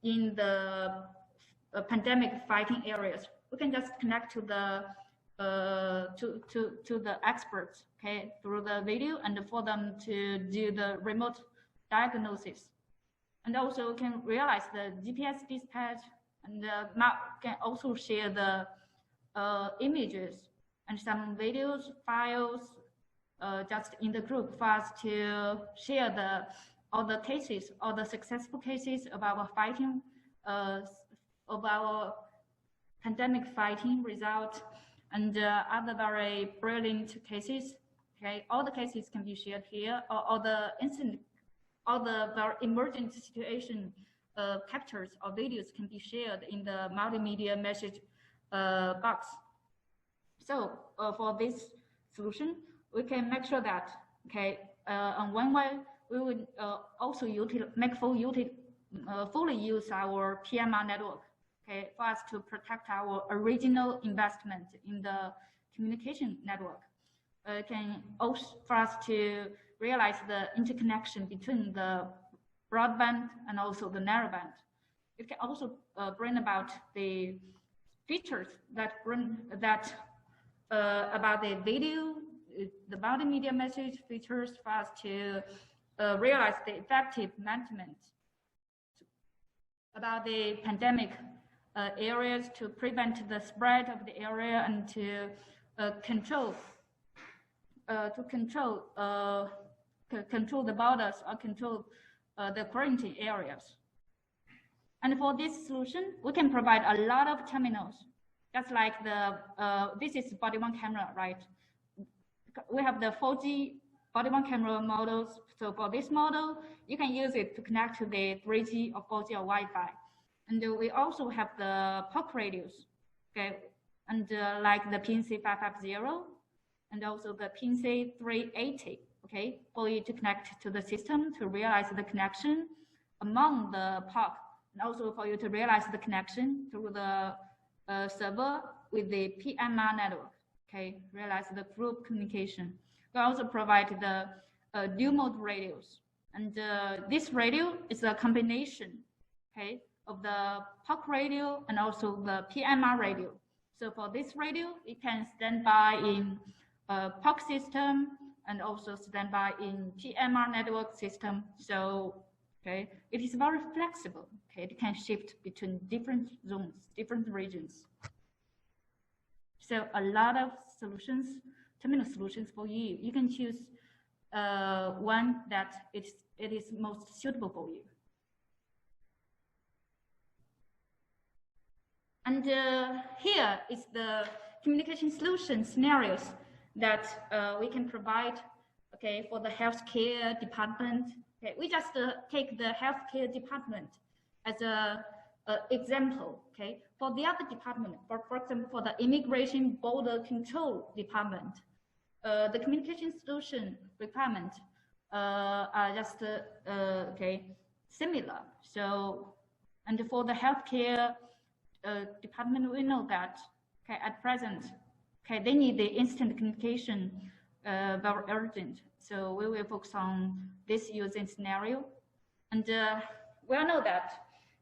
B: in the pandemic fighting areas, we can just connect to the to the experts, okay, through the video, and for them to do the remote diagnosis. And also we can realize the GPS dispatch, and can also share the images and some videos, files, just in the group for us to share all the cases, all the successful cases of our fighting, of our pandemic fighting result, and other very brilliant cases. Okay, all the cases can be shared here, or all the very emergent situation captures or videos can be shared in the multimedia message box. So for this solution, we can make sure that, okay, on one way, we would also fully use our PMR network, okay, for us to protect our original investment in the communication network. Can also for us to realize the interconnection between the broadband and also the narrowband. It can also bring about the features that about the video, the multimedia message features for us to realize the effective management about the pandemic areas, to prevent the spread of the area, and to control the borders, or control the quarantine areas. And for this solution, we can provide a lot of terminals, just like this is body-worn camera, right? We have the 4G body-worn camera models. So for this model, you can use it to connect to the 3G or 4G or Wi-Fi. And we also have the POC radios, okay? And like the PNC550 and also the PNC380, okay? For you to connect to the system to realize the connection among the POC, and also for you to realize the connection through the server with the PMR network, okay? Realize the group communication. We also provide the dual mode radios, and this radio is a combination, okay, of the POC radio and also the PMR radio. So for this radio, it can stand by in POC system and also stand by in PMR network system. So, okay, it is very flexible. Okay, it can shift between different zones, different regions. So a lot of solutions, terminal solutions for you. You can choose one that it is most suitable for you. And here is the communication solution scenarios that we can provide, okay, for the healthcare department. Okay, we just take the healthcare department as a example. Okay, for the other department, for example, for the immigration border control department, the communication solution requirement are just okay, similar. So, and for the healthcare department, we know that, okay, at present, okay, they need the instant communication, very urgent. So we will focus on this using scenario. And we all know that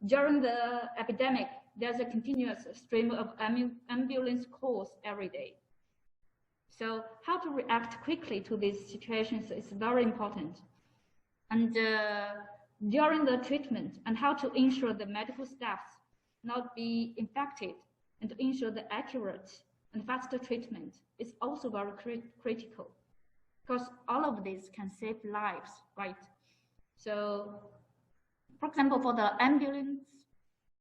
B: during the epidemic, there's a continuous stream of ambulance calls every day. So how to react quickly to these situations is very important. And during the treatment, and how to ensure the medical staffs not be infected, and to ensure the accurate and faster treatment is also very critical, because all of this can save lives, right? So, for example, for the ambulance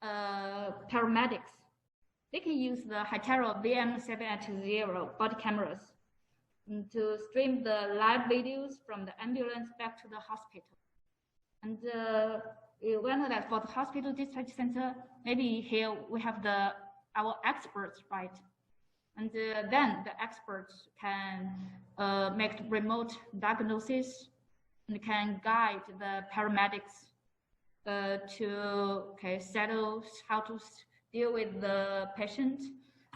B: paramedics, they can use the Hytera VM780 body cameras to stream the live videos from the ambulance back to the hospital. And we know that for the hospital dispatch center, maybe here we have our experts, right? And then the experts can make remote diagnosis and can guide the paramedics to settle how to deal with the patient,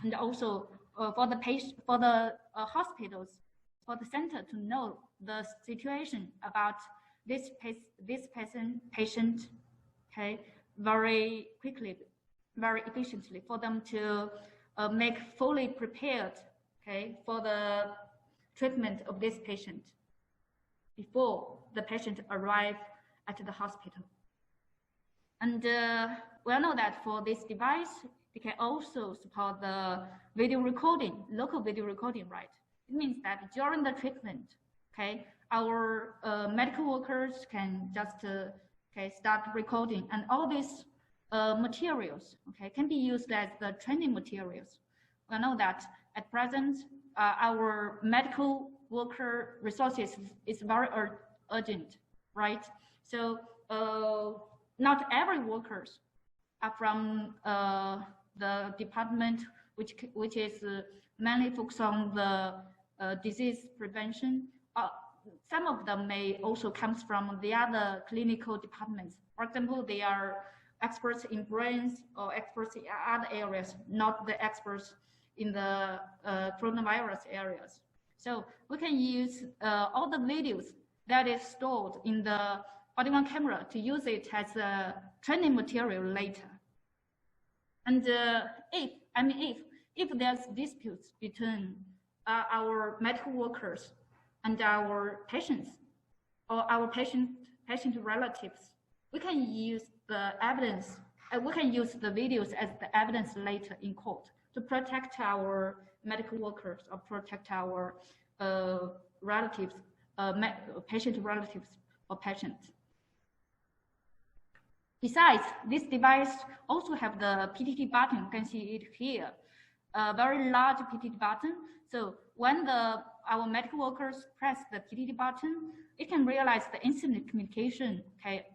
B: and also for the hospitals, for the center to know the situation about this patient, okay, very quickly, very efficiently, for them to make fully prepared, okay, for the treatment of this patient before the patient arrive at the hospital. And we all know that for this device, it can also support the video recording, local video recording, right? It means that during the treatment, okay, our medical workers can just start recording, and all these materials, okay, can be used as the training materials. We know that at present, our medical worker resources is very urgent, right? So not every workers are from the department which is mainly focused on the disease prevention. Some of them may also come from the other clinical departments. For example, they are experts in brains or experts in other areas, not the experts in the coronavirus areas. So we can use all the videos that is stored in the body-worn camera to use it as a training material later. And if there's disputes between our medical workers and our patients, or our patient relatives, we can use the evidence. We can use the videos as the evidence later in court to protect our medical workers or protect our relatives, patient relatives or patients. Besides, this device also have the PTT button. You can see it here, a very large PTT button. So when our medical workers press the PTT button, it can realize the instant communication, okay,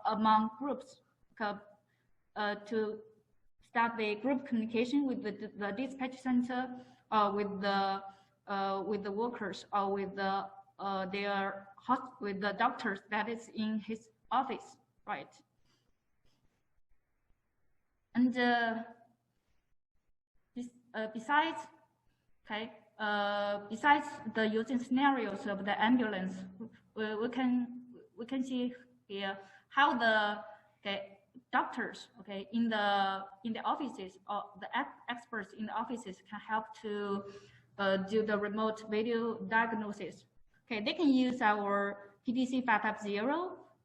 B: among groups, to start the group communication with the dispatch center, with the workers, or with the doctors that is in his office, right? And besides the using scenarios of the ambulance, we can see here how the doctors in the offices, or the experts in the offices can help to do the remote video diagnosis. Okay, they can use our PTC 550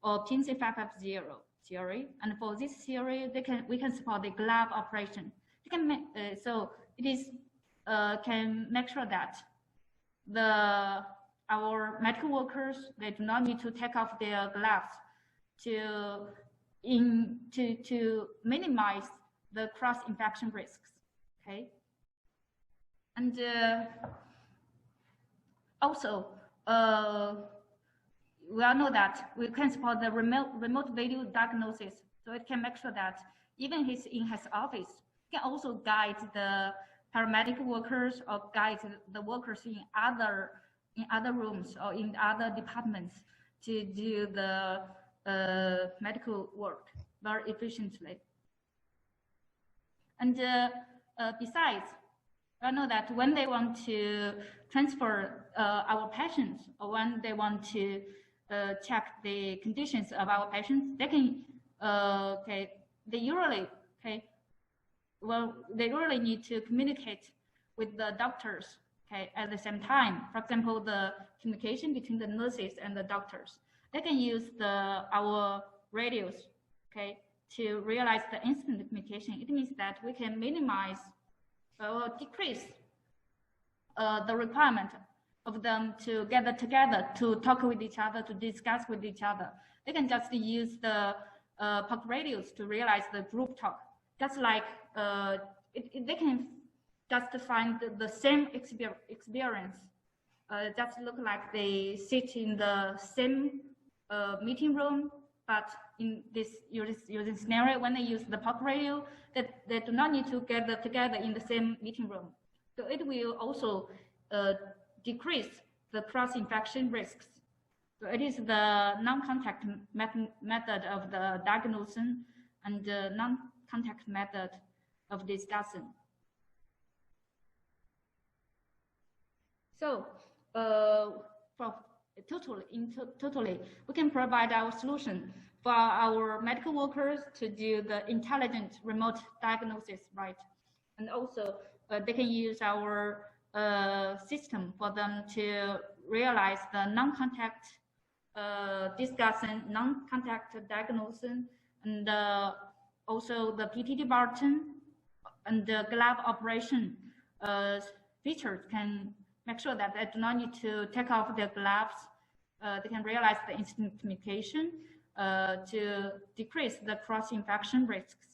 B: or PINC 550 theory, and for this theory, we can support the glove operation. You can make, so it is can make sure that our medical workers, they do not need to take off their gloves to minimize the cross-infection risks. Okay, and also, we all know that we can support the remote video diagnosis. So it can make sure that even in his office, can also guide the paramedic workers or guide the workers in other rooms or in other departments to do the medical work very efficiently. And besides, I know that when they want to transfer our patients, or when they want to check the conditions of our patients, they can they usually they really need to communicate with the doctors at the same time. For example, the communication between the nurses and the doctors, they can use our radios to realize the instant communication. It means that we can minimize or decrease the requirement of them to gather together to talk with each other, to discuss with each other. They can just use the pocket radios to realize the group talk. Just like they can just find the same experience. Just look like they sit in the same meeting room, but in this using scenario, when they use the pocket radio, they do not need to gather together in the same meeting room. So it will also decrease the cross-infection risks. So it is the non-contact method of the diagnosis and the non-contact method of discussion. So totally, we can provide our solution for our medical workers to do the intelligent remote diagnosis, right? And also they can use our system for them to realize the non-contact discussion, non-contact diagnosis, and also the PTT button and the glove operation features can make sure that they do not need to take off their gloves. They can realize the instant communication to decrease the cross-infection risks.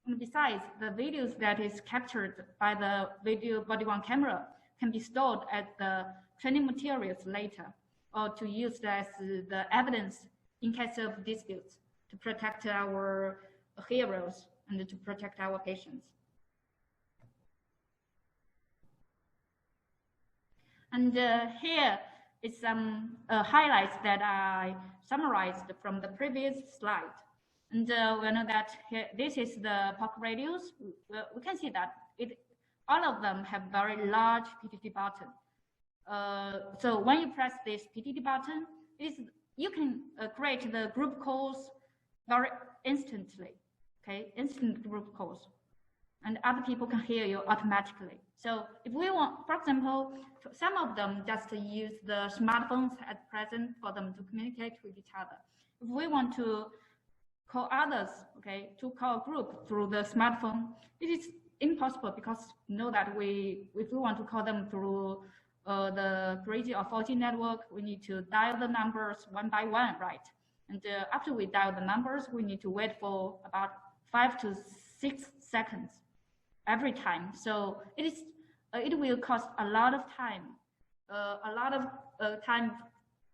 B: And besides, the videos that is captured by the video body-worn camera can be stored as the training materials later, or to use as the evidence in case of disputes to protect our heroes and to protect our patients. And here is some highlights that I summarized from the previous slide. And we know that here, this is the pocket radios. We can see that all of them have very large PTT button. So when you press this PTT button, you can create the group calls very instantly, instant group calls. And other people can hear you automatically. So if we want, for example, some of them just use the smartphones at present for them to communicate with each other. If we want to call others, to call a group through the smartphone, it is impossible because you know that if we want to call them through the 3G or 4G network, we need to dial the numbers one by one, right? And after we dial the numbers, we need to wait for about 5 to 6 seconds every time. So it will cost a lot of time,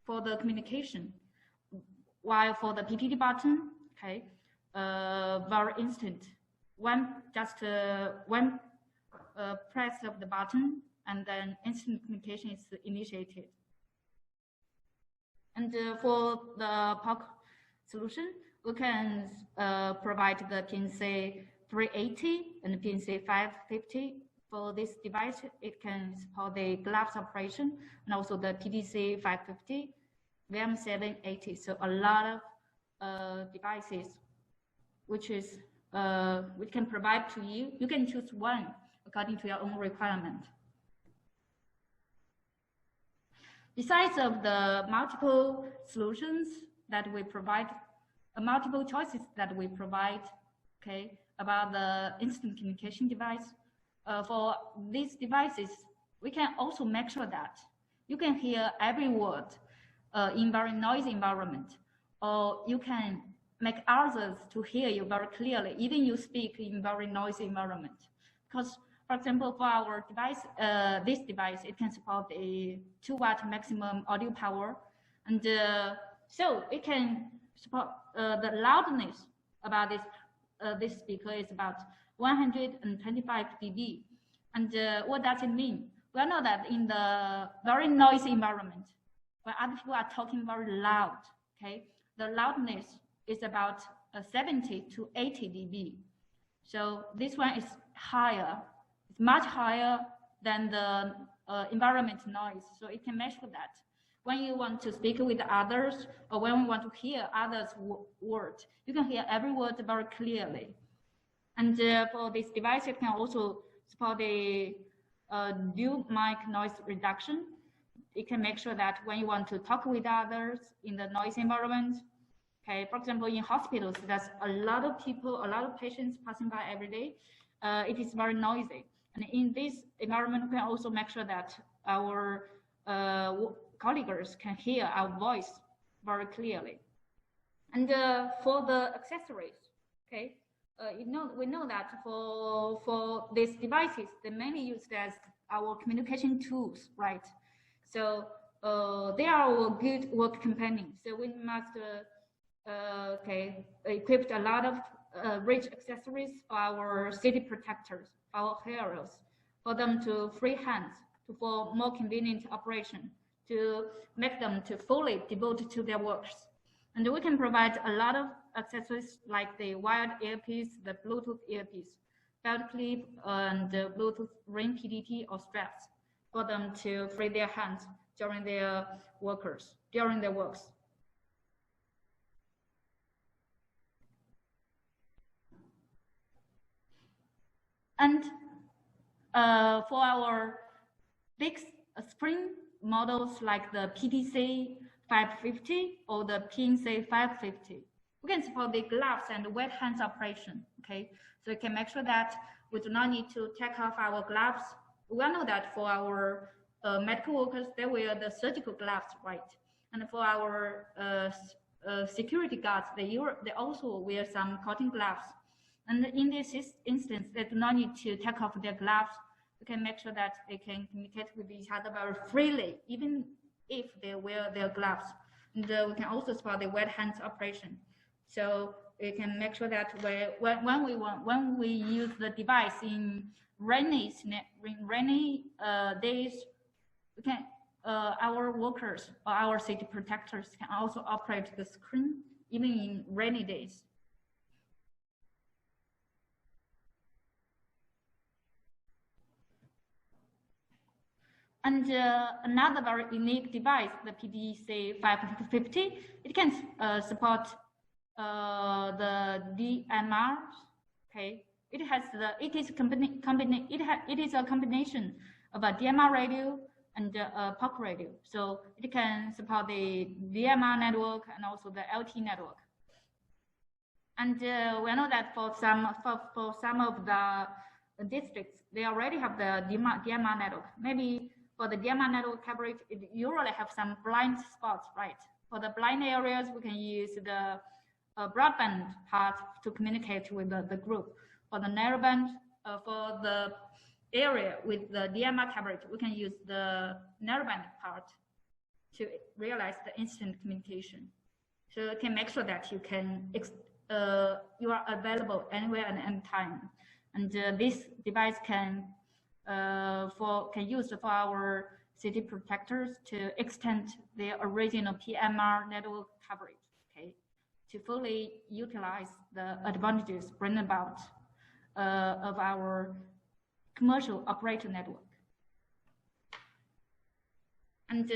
B: for the communication. While for the PTT button, very instant. One press of the button, and then instant communication is initiated. And for the POC solution, we can provide the PNC 380 and PNC 550. For this device, it can support the gloves operation and also the PDC 550, VM 780. So a lot of devices which can provide to you. You can choose one according to your own requirement. Besides of the multiple solutions that we provide, multiple choices that we provide, about the instant communication device, for these devices, we can also make sure that you can hear every word in very noisy environment, or you can make others to hear you very clearly, even you speak in very noisy environment. Because For example, for our device, this device, it can support a 2-watt maximum audio power, and so it can support the loudness about this speaker is about 125 dB. And what does it mean? We all know that in the very noisy environment, when other people are talking very loud, okay, the loudness is about 70 to 80 dB. So this one is higher, it's much higher than the environment noise. So it can measure that. When you want to speak with others, or when you want to hear others' words, you can hear every word very clearly. And for this device, it can also support the dual mic noise reduction. It can make sure that when you want to talk with others in the noisy environment, okay, for example, in hospitals, there's a lot of people, a lot of patients passing by every day. It is very noisy. And in this environment, we can also make sure that our colleagues can hear our voice very clearly. And for the accessories, okay, we know that for these devices, they're mainly used as our communication tools, right? So they are our good work companions. So we must equip a lot of rich accessories for our city protectors, our heroes, for them to free hands, for more convenient operation, to make them to fully devote to their works. And we can provide a lot of accessories like the wired earpiece, the Bluetooth earpiece, belt clip, and the Bluetooth ring PDT or straps for them to free their hands during their works. And for our big spring models like the PTC 550 or the PNC 550, we can support the gloves and wet hands operation, okay? So we can make sure that we do not need to take off our gloves. We all know that for our medical workers, they wear the surgical gloves, right? And for our security guards, they also wear some cotton gloves. And in this instance, they do not need to take off their gloves. We can make sure that they can communicate with each other very freely, even if they wear their gloves. And we can also support the wet hands operation. So we can make sure that when we use the device in rainy days, we can our workers or our city protectors can also operate the screen even in rainy days. And another very unique device, the PDC 550, it can support the DMRs. Okay, it is a combination of a DMR radio and a POC radio. So it can support the DMR network and also the LT network. And we know that for some of the districts, they already have the DMR network. Maybe for the DMR network coverage, it usually have some blind spots, right? For the blind areas, we can use the broadband part to communicate with the group. For the narrowband, for the area with the DMR coverage, we can use the narrowband part to realize the instant communication. So you can make sure that you can you are available anywhere and anytime. And this device can use for our city protectors to extend their original PMR network coverage, okay, to fully utilize the advantages brought about of our commercial operator network. And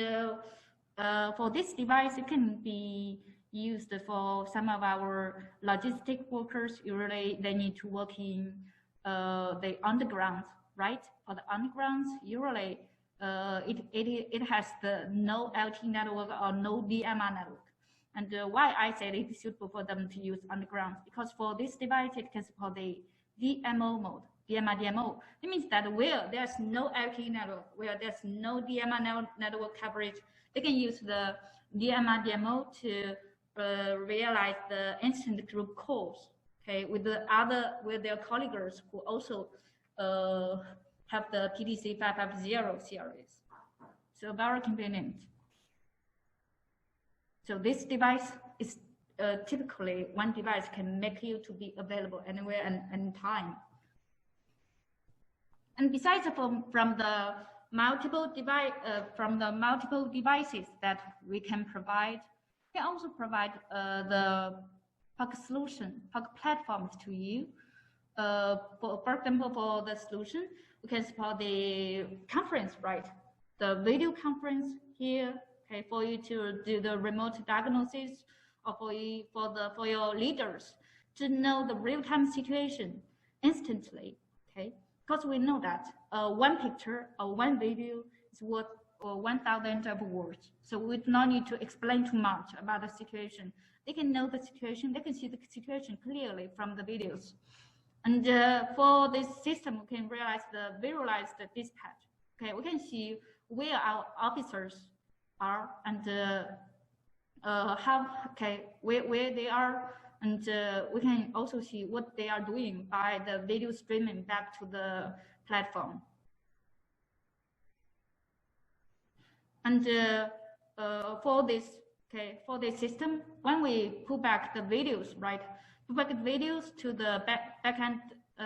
B: for this device, it can be used for some of our logistic workers. Usually they need to work in the underground, right? For the undergrounds, usually it has no LT network or no DMR network. And why I said it is suitable for them to use underground, because for this device, it can support the DMO mode, DMR-DMO. It means that where there's no LT network, where there's no DMR network coverage, they can use the DMR-DMO to realize the instant group calls, okay, with their colleagues who also have the PDC 550 series. So very convenient. So this device is typically one device can make you to be available anywhere and anytime. And besides from the multiple devices that we can provide, we can also provide the POC solution, POC platforms to you. For example, for the solution, we can support the conference, right? The video conference here, okay, for you to do the remote diagnosis, or for your leaders to know the real-time situation instantly, okay? Because we know that one picture or one video is worth 1,000 of words. So we do not need to explain too much about the situation. They can know the situation, they can see the situation clearly from the videos. And for this system, we can visualize the dispatch. Okay, we can see where our officers are and where they are, and we can also see what they are doing by the video streaming back to the platform. And for this system, when we pull back the videos, right, pull back the videos to the backend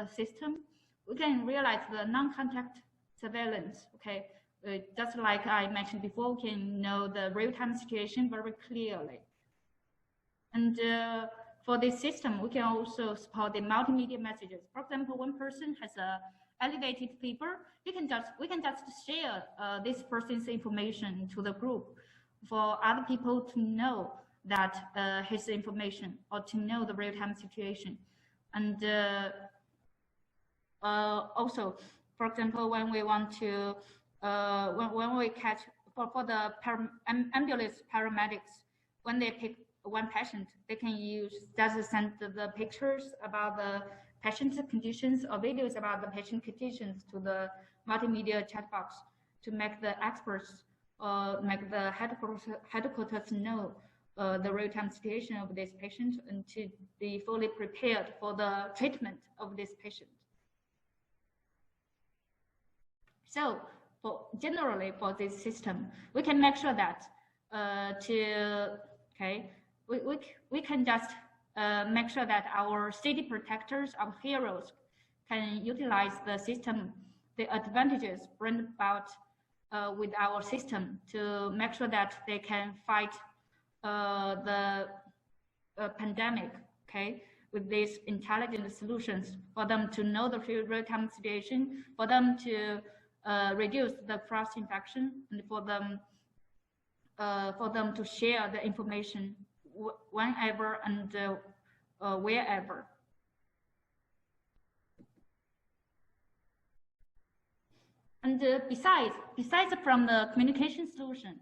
B: system, we can realize the non-contact surveillance. Okay, just like I mentioned before, we can know the real-time situation very clearly. And for this system, we can also support the multimedia messages. For example, one person has a elevated fever, we can just share this person's information to the group for other people to know that his information, or to know the real-time situation. And also, for example, when we want to when we catch for the ambulance paramedics, when they pick one patient, they can just send the pictures about the patient's conditions or videos about the patient conditions to the multimedia chat box to make the experts make the headquarters know the real-time situation of this patient and to be fully prepared for the treatment of this patient. So generally for this system, we can make sure that we can just make sure that our city protectors, our heroes, can utilize the system, the advantages brought about with our system to make sure that they can fight the pandemic, okay, with these intelligent solutions for them to know the real-time situation, for them to reduce the cross-infection, and for them to share the information whenever and wherever. And besides from the communication solution,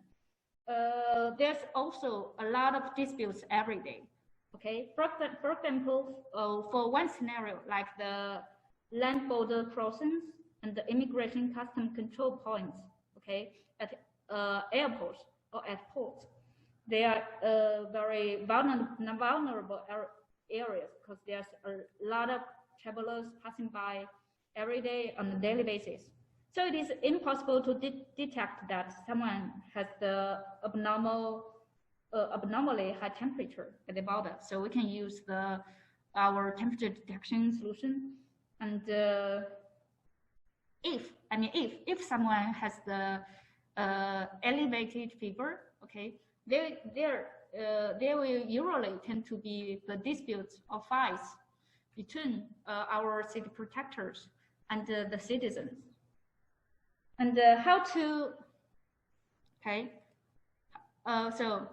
B: there's also a lot of disputes every day. Okay, for example, for one scenario like the land border crossings and the immigration custom control points, okay, at airports or at ports, they are very vulnerable areas because there's a lot of travelers passing by every day on a daily basis. So it is impossible to detect that someone has the abnormally high temperature at the border. So we can use our temperature detection solution. And if someone has the elevated fever, okay, there will usually tend to be the disputes or fights between our city protectors and the citizens. And how to, okay, so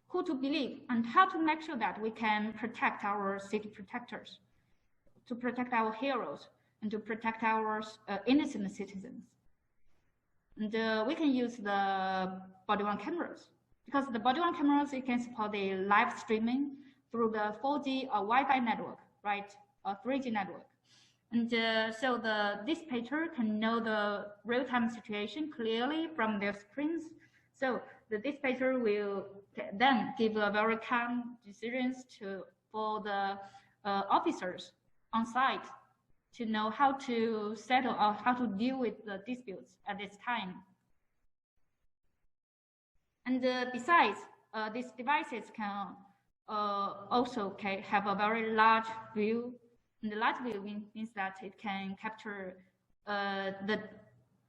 B: who to believe and how to make sure that we can protect our city protectors, to protect our heroes, and to protect our innocent citizens. And we can use the body-worn cameras, because the body-worn cameras, it can support the live streaming through the 4G or Wi-Fi network, right, or 3G network. And so the dispatcher can know the real-time situation clearly from their screens. So the dispatcher will then give a very calm decisions for the officers on site to know how to settle or how to deal with the disputes at this time. And besides, these devices can also have a very large view. And the large view means that it can capture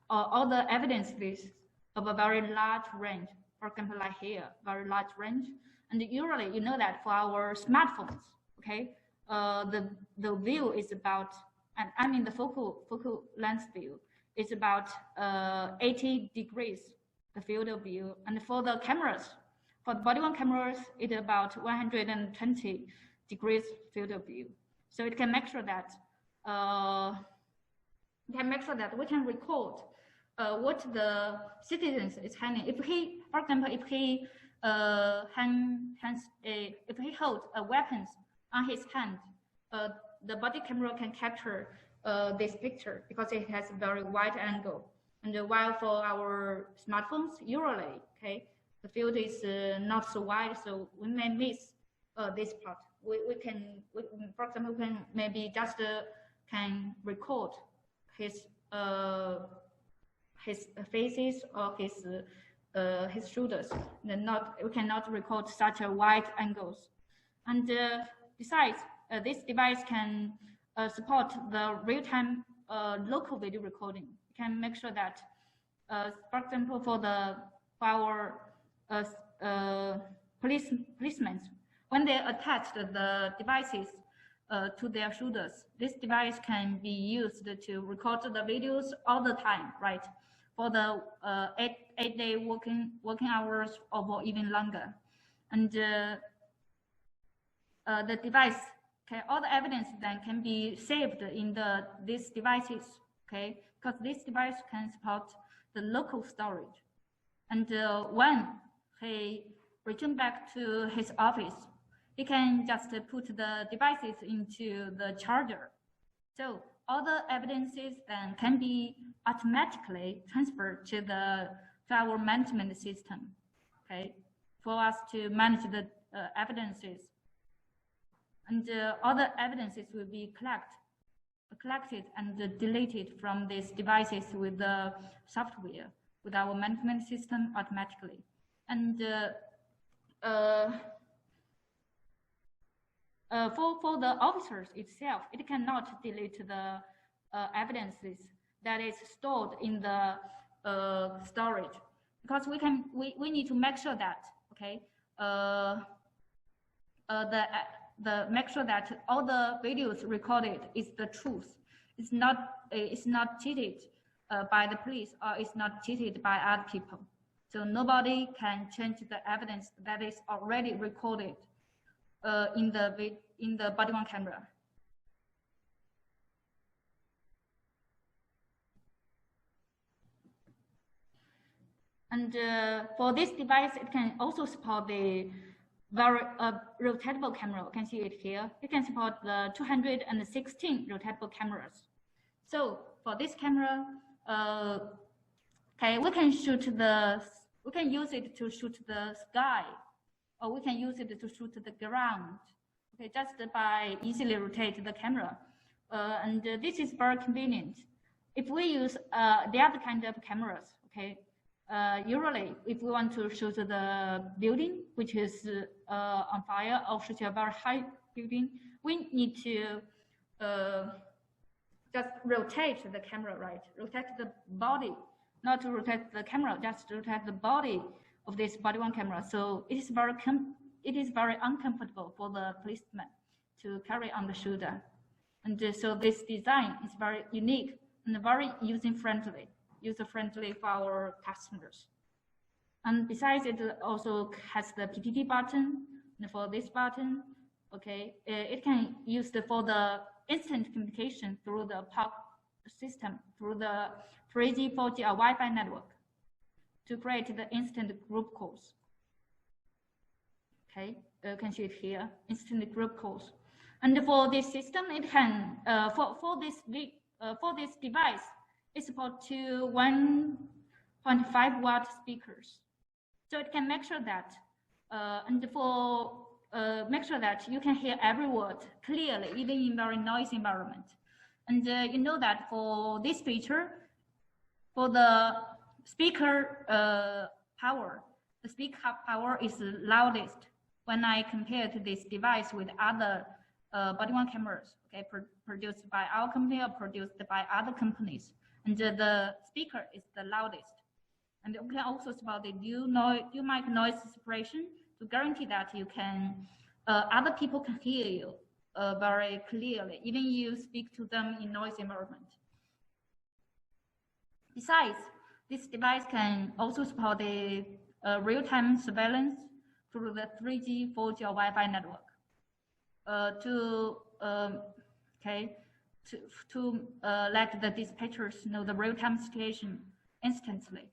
B: all the evidences of a very large range. For example, like here, very large range. And usually, you know that for our smartphones, okay, the view is about, and I mean the focal length view is about 80 degrees, the field of view. And for the cameras, for the body-worn cameras, it's about 120 degrees field of view. So it can make sure that we can record what the citizens is handling. If he, for example, if he if he holds a weapon on his hand, the body camera can capture this picture because it has a very wide angle. And while for our smartphones, usually, okay, the field is not so wide, so we may miss this part. For example, we can maybe just can record his faces or his shoulders. We cannot record such a wide angles. And besides, this device can support the real-time local video recording. It can make sure that, for example, for our policemen, when they attach the devices to their shoulders, this device can be used to record the videos all the time, right? For the 8-day working hours or even longer. And the device, okay, all the evidence then can be saved in these devices, okay, because this device can support the local storage. And when he returns back to his office, he can just put the devices into the charger. So all the evidences then can be automatically transferred to our management system, okay, for us to manage the evidences. And all the evidences will be collected and deleted from these devices with the software, with our management system automatically. And for the officers itself, it cannot delete the evidences that is stored in the storage, because we need to make sure that, okay, make sure that all the videos recorded is the truth. It's not cheated by the police, or it's not cheated by other people. So nobody can change the evidence that is already recorded in the body-worn camera. And for this device, it can also support the very rotatable camera. You can see it here. It can support the 216 rotatable cameras. So for this camera, okay, we can use it to shoot the sky, or we can use it to shoot the ground. Okay, just by easily rotate the camera, and this is very convenient. If we use the other kind of cameras, okay, usually if we want to shoot the building which is on fire, or shoot a very high building, we need to just rotate the camera, right? Rotate the body, not to rotate the camera, just rotate the body of this body-worn camera. So it is very uncomfortable for the policeman to carry on the shoulder. And so this design is very unique and very user-friendly for our customers. And besides, it also has the PTT button. And for this button, okay, it can use for the instant communication through the POP system, through the 3G, 4G, or Wi-Fi network, to create the instant group calls. Okay, you can see it here, instant group calls. And for this system, it can for this device, it supports 1.5 watt speakers, so it can make sure that make sure that you can hear every word clearly, even in very noisy environment. And you know that for this feature, for the speaker power, the speaker power is the loudest when I compare to this device with other body-worn cameras, okay, produced by our company or produced by other companies. And the speaker is the loudest. And we can also support the due mic noise separation to guarantee that you can, other people can hear you very clearly, even you speak to them in noisy environment. Besides, this device can also support the real-time surveillance through the 3G, 4G, or Wi-Fi network to let the dispatchers know the real-time situation instantly.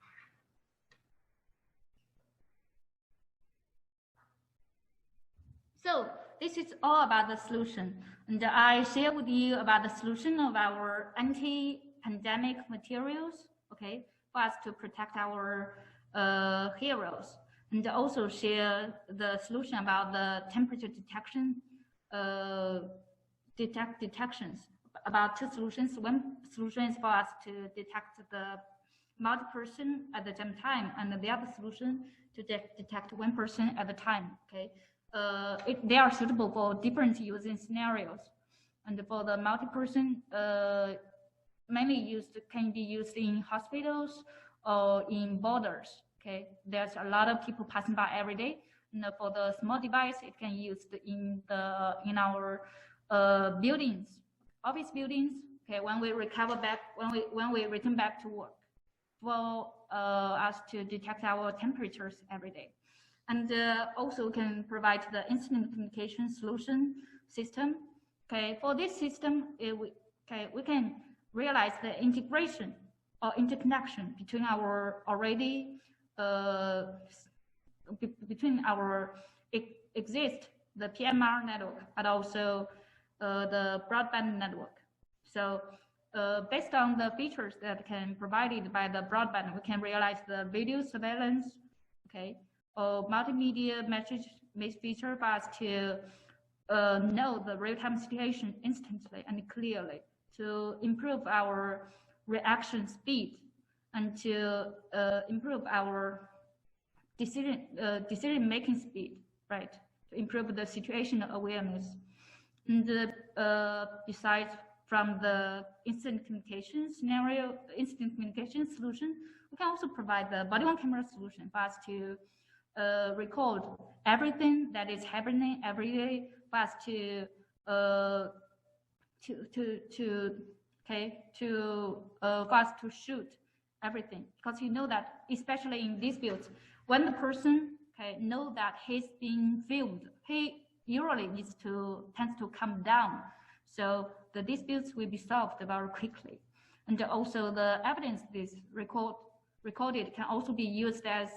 B: So this is all about the solution, and I share with you about the solution of our anti-pandemic materials, okay, for us to protect our heroes, and also share the solution about the temperature detection, detections. About two solutions. One solution is for us to detect the multi-person at the same time, and the other solution to detect one person at a time. Okay, they are suitable for different using scenarios, and for the multi-person, mainly can be used in hospitals or in borders. Okay, there's a lot of people passing by every day. And for the small device, it can be used in our buildings, office buildings. Okay, when we return back to work, for us to detect our temperatures every day, and also can provide the instant communication solution system. Okay, for this system, we can realize the integration or interconnection between our between our the PMR network and also the broadband network. So based on the features that can provided by the broadband, we can realize the video surveillance, okay, or multimedia message feature for us to know the real-time situation instantly and clearly, to improve our reaction speed and to improve our decision-making speed, right? To improve the situational awareness. And besides from the instant communication solution, we can also provide the body-worn camera solution for us to record everything that is happening every day, for us for us to shoot everything, because you know that especially in disputes, when the person know that he's being filmed, he usually tends to calm down, so the disputes will be solved very quickly. And also the evidence this recorded can also be used as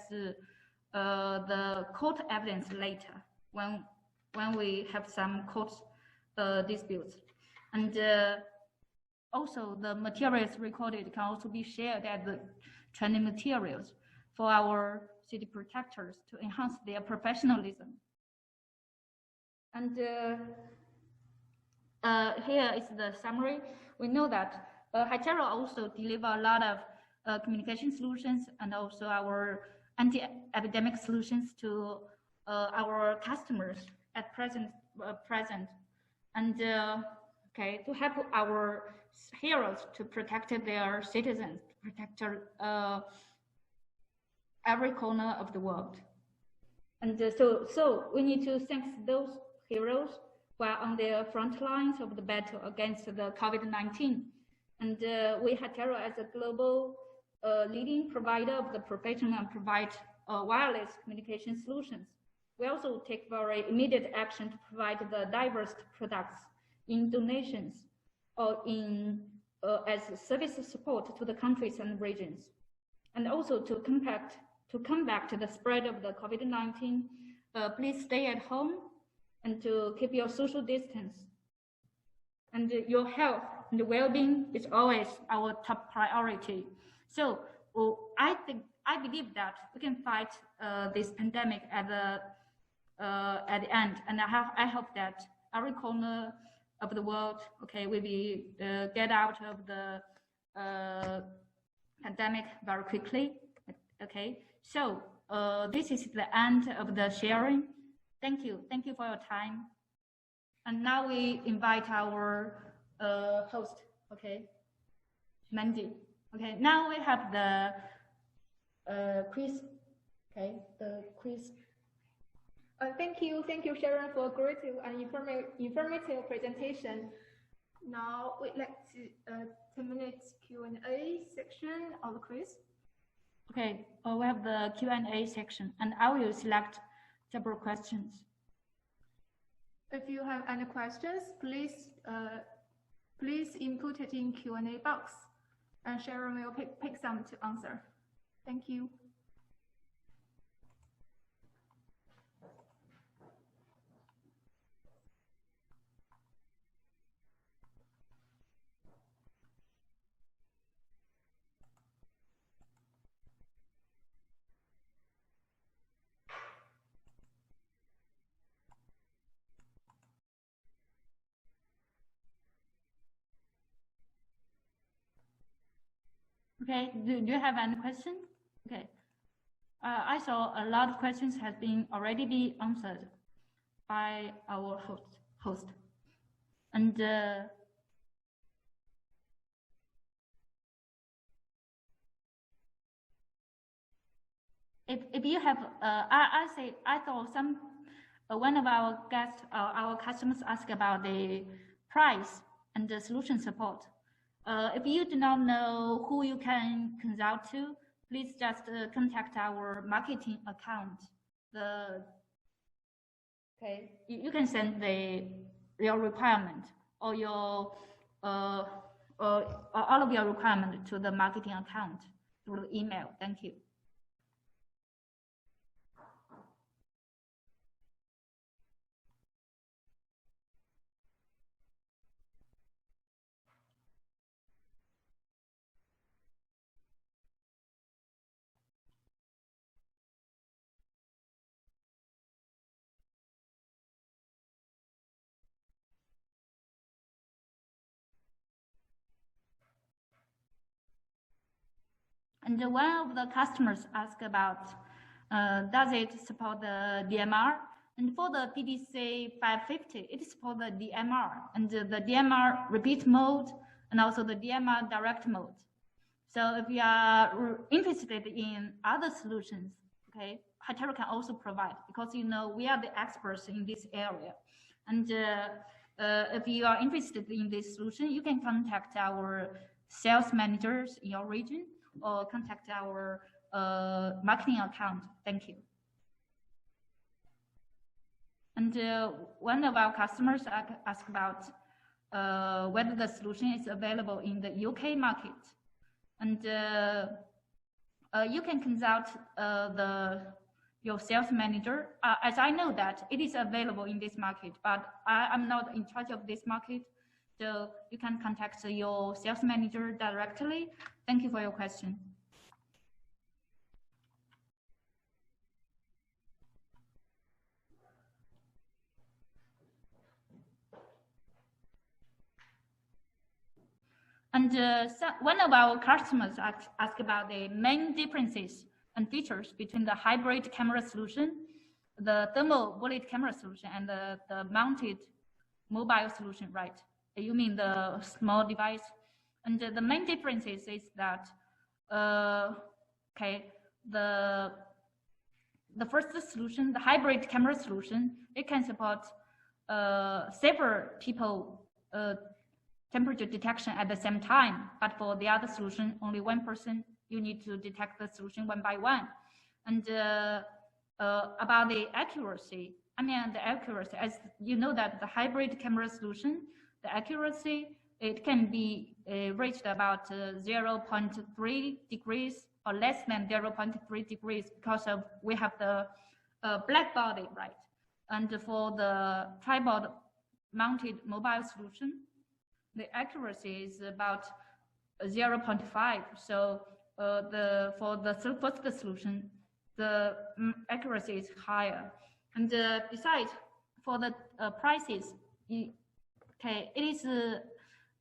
B: the court evidence later when we have some court disputes. And also the materials recorded can also be shared as the training materials for our city protectors to enhance their professionalism. And here is the summary. We know that Hytera also deliver a lot of communication solutions and also our anti-epidemic solutions to our customers at present. And to help our heroes to protect their citizens, protect every corner of the world. And so we need to thank those heroes who are on the front lines of the battle against the COVID-19. And we Hytera, as a global leading provider of the professional and provide wireless communication solutions, we also take very immediate action to provide the diverse products in donations or in as service support to the countries and regions, and also to combat the spread of the COVID-19. Please stay at home and to keep your social distance. And your health and well-being is always our top priority. So I believe that we can fight this pandemic at the end, and I hope that every corner of the world. Okay, we will get out of the pandemic very quickly. Okay, so this is the end of the sharing. Thank you for your time. And now we invite our host. Okay, Mandy. Okay, now we have the quiz. Okay, the quiz.
A: Thank you, Sharon, for a great and informative presentation. Now we'd like to 10 minutes Q&A section of the quiz.
B: Okay, we have the Q&A section, and I will select several questions.
A: If you have any questions, please input it in Q&A box, and Sharon will pick some to answer. Thank you.
B: Okay, do you have any questions? Okay, I saw a lot of questions have been already be answered by our host. And if you have, I thought one of our guests, our customers ask about the price and the solution support. If you do not know who you can consult to, please just contact our marketing account. You can send your requirement or your all of your requirement to the marketing account through the email. Thank you. And one of the customers asked about, does it support the DMR? And for the PDC 550, it supports the DMR and the DMR repeat mode and also the DMR direct mode. So if you are interested in other solutions, okay, Hytera can also provide, because we are the experts in this area. And if you are interested in this solution, you can contact our sales managers in your region or contact our marketing account. Thank you. And one of our customers asked about whether the solution is available in the UK market. And you can consult your sales manager, as I know that it is available in this market, but I'm not in charge of this market. So you can contact your sales manager directly. Thank you for your question. And one of our customers asked about the main differences and features between the hybrid camera solution, the thermal bullet camera solution, and the mounted mobile solution, right? You mean the small device? And the main differences is that, the first solution, the hybrid camera solution, it can support several people temperature detection at the same time. But for the other solution, only one person, you need to detect the solution one by one. And about the accuracy, as you know that the hybrid camera solution, the accuracy, it can be reached about 0.3 degrees or less than 0.3 degrees because of we have the black body, right? And for the tripod mounted mobile solution, the accuracy is about 0.5. So for the first solution, the accuracy is higher. And besides, for the prices, Okay, it is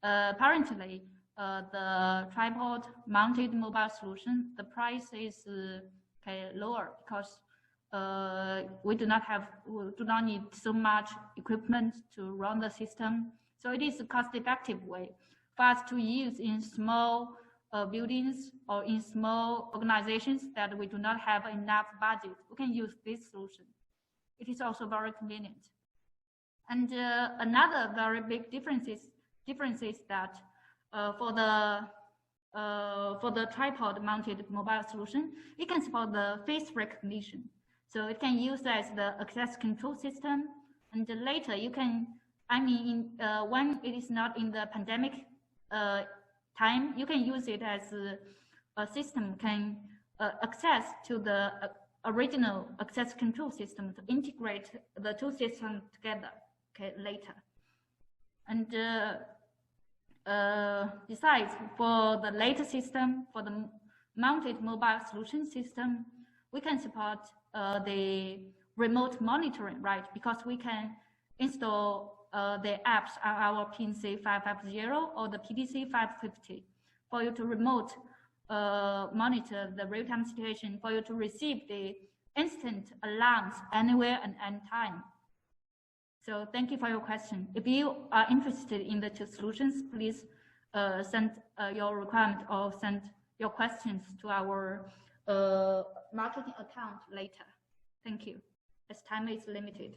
B: apparently the tripod-mounted mobile solution. The price is lower because we do not need so much equipment to run the system. So it is a cost-effective way for us to use in small buildings or in small organizations that we do not have enough budget. We can use this solution. It is also very convenient. And another very big difference is that for the tripod-mounted mobile solution, it can support the face recognition. So it can use as the access control system. And later you can, when it is not in the pandemic time, you can use it as a system can access to the original access control system to integrate the two systems together, later. And besides, for the later system, for the mounted mobile solution system, we can support the remote monitoring, right? Because we can install the apps on our PNC 550 or the PDC 550 for you to remote monitor the real-time situation, for you to receive the instant alarms anywhere and anytime. So thank you for your question. If you are interested in the two solutions, please send your requirement or send your questions to our marketing account later. Thank you, as time is limited.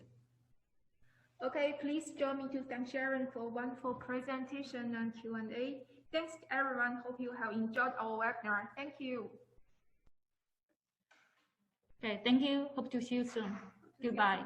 A: Okay, please join me to thank Sharon for a wonderful presentation and Q&A. Thanks to everyone. Hope you have enjoyed our webinar. Thank you.
B: Okay, thank you. Hope to see you soon. Goodbye.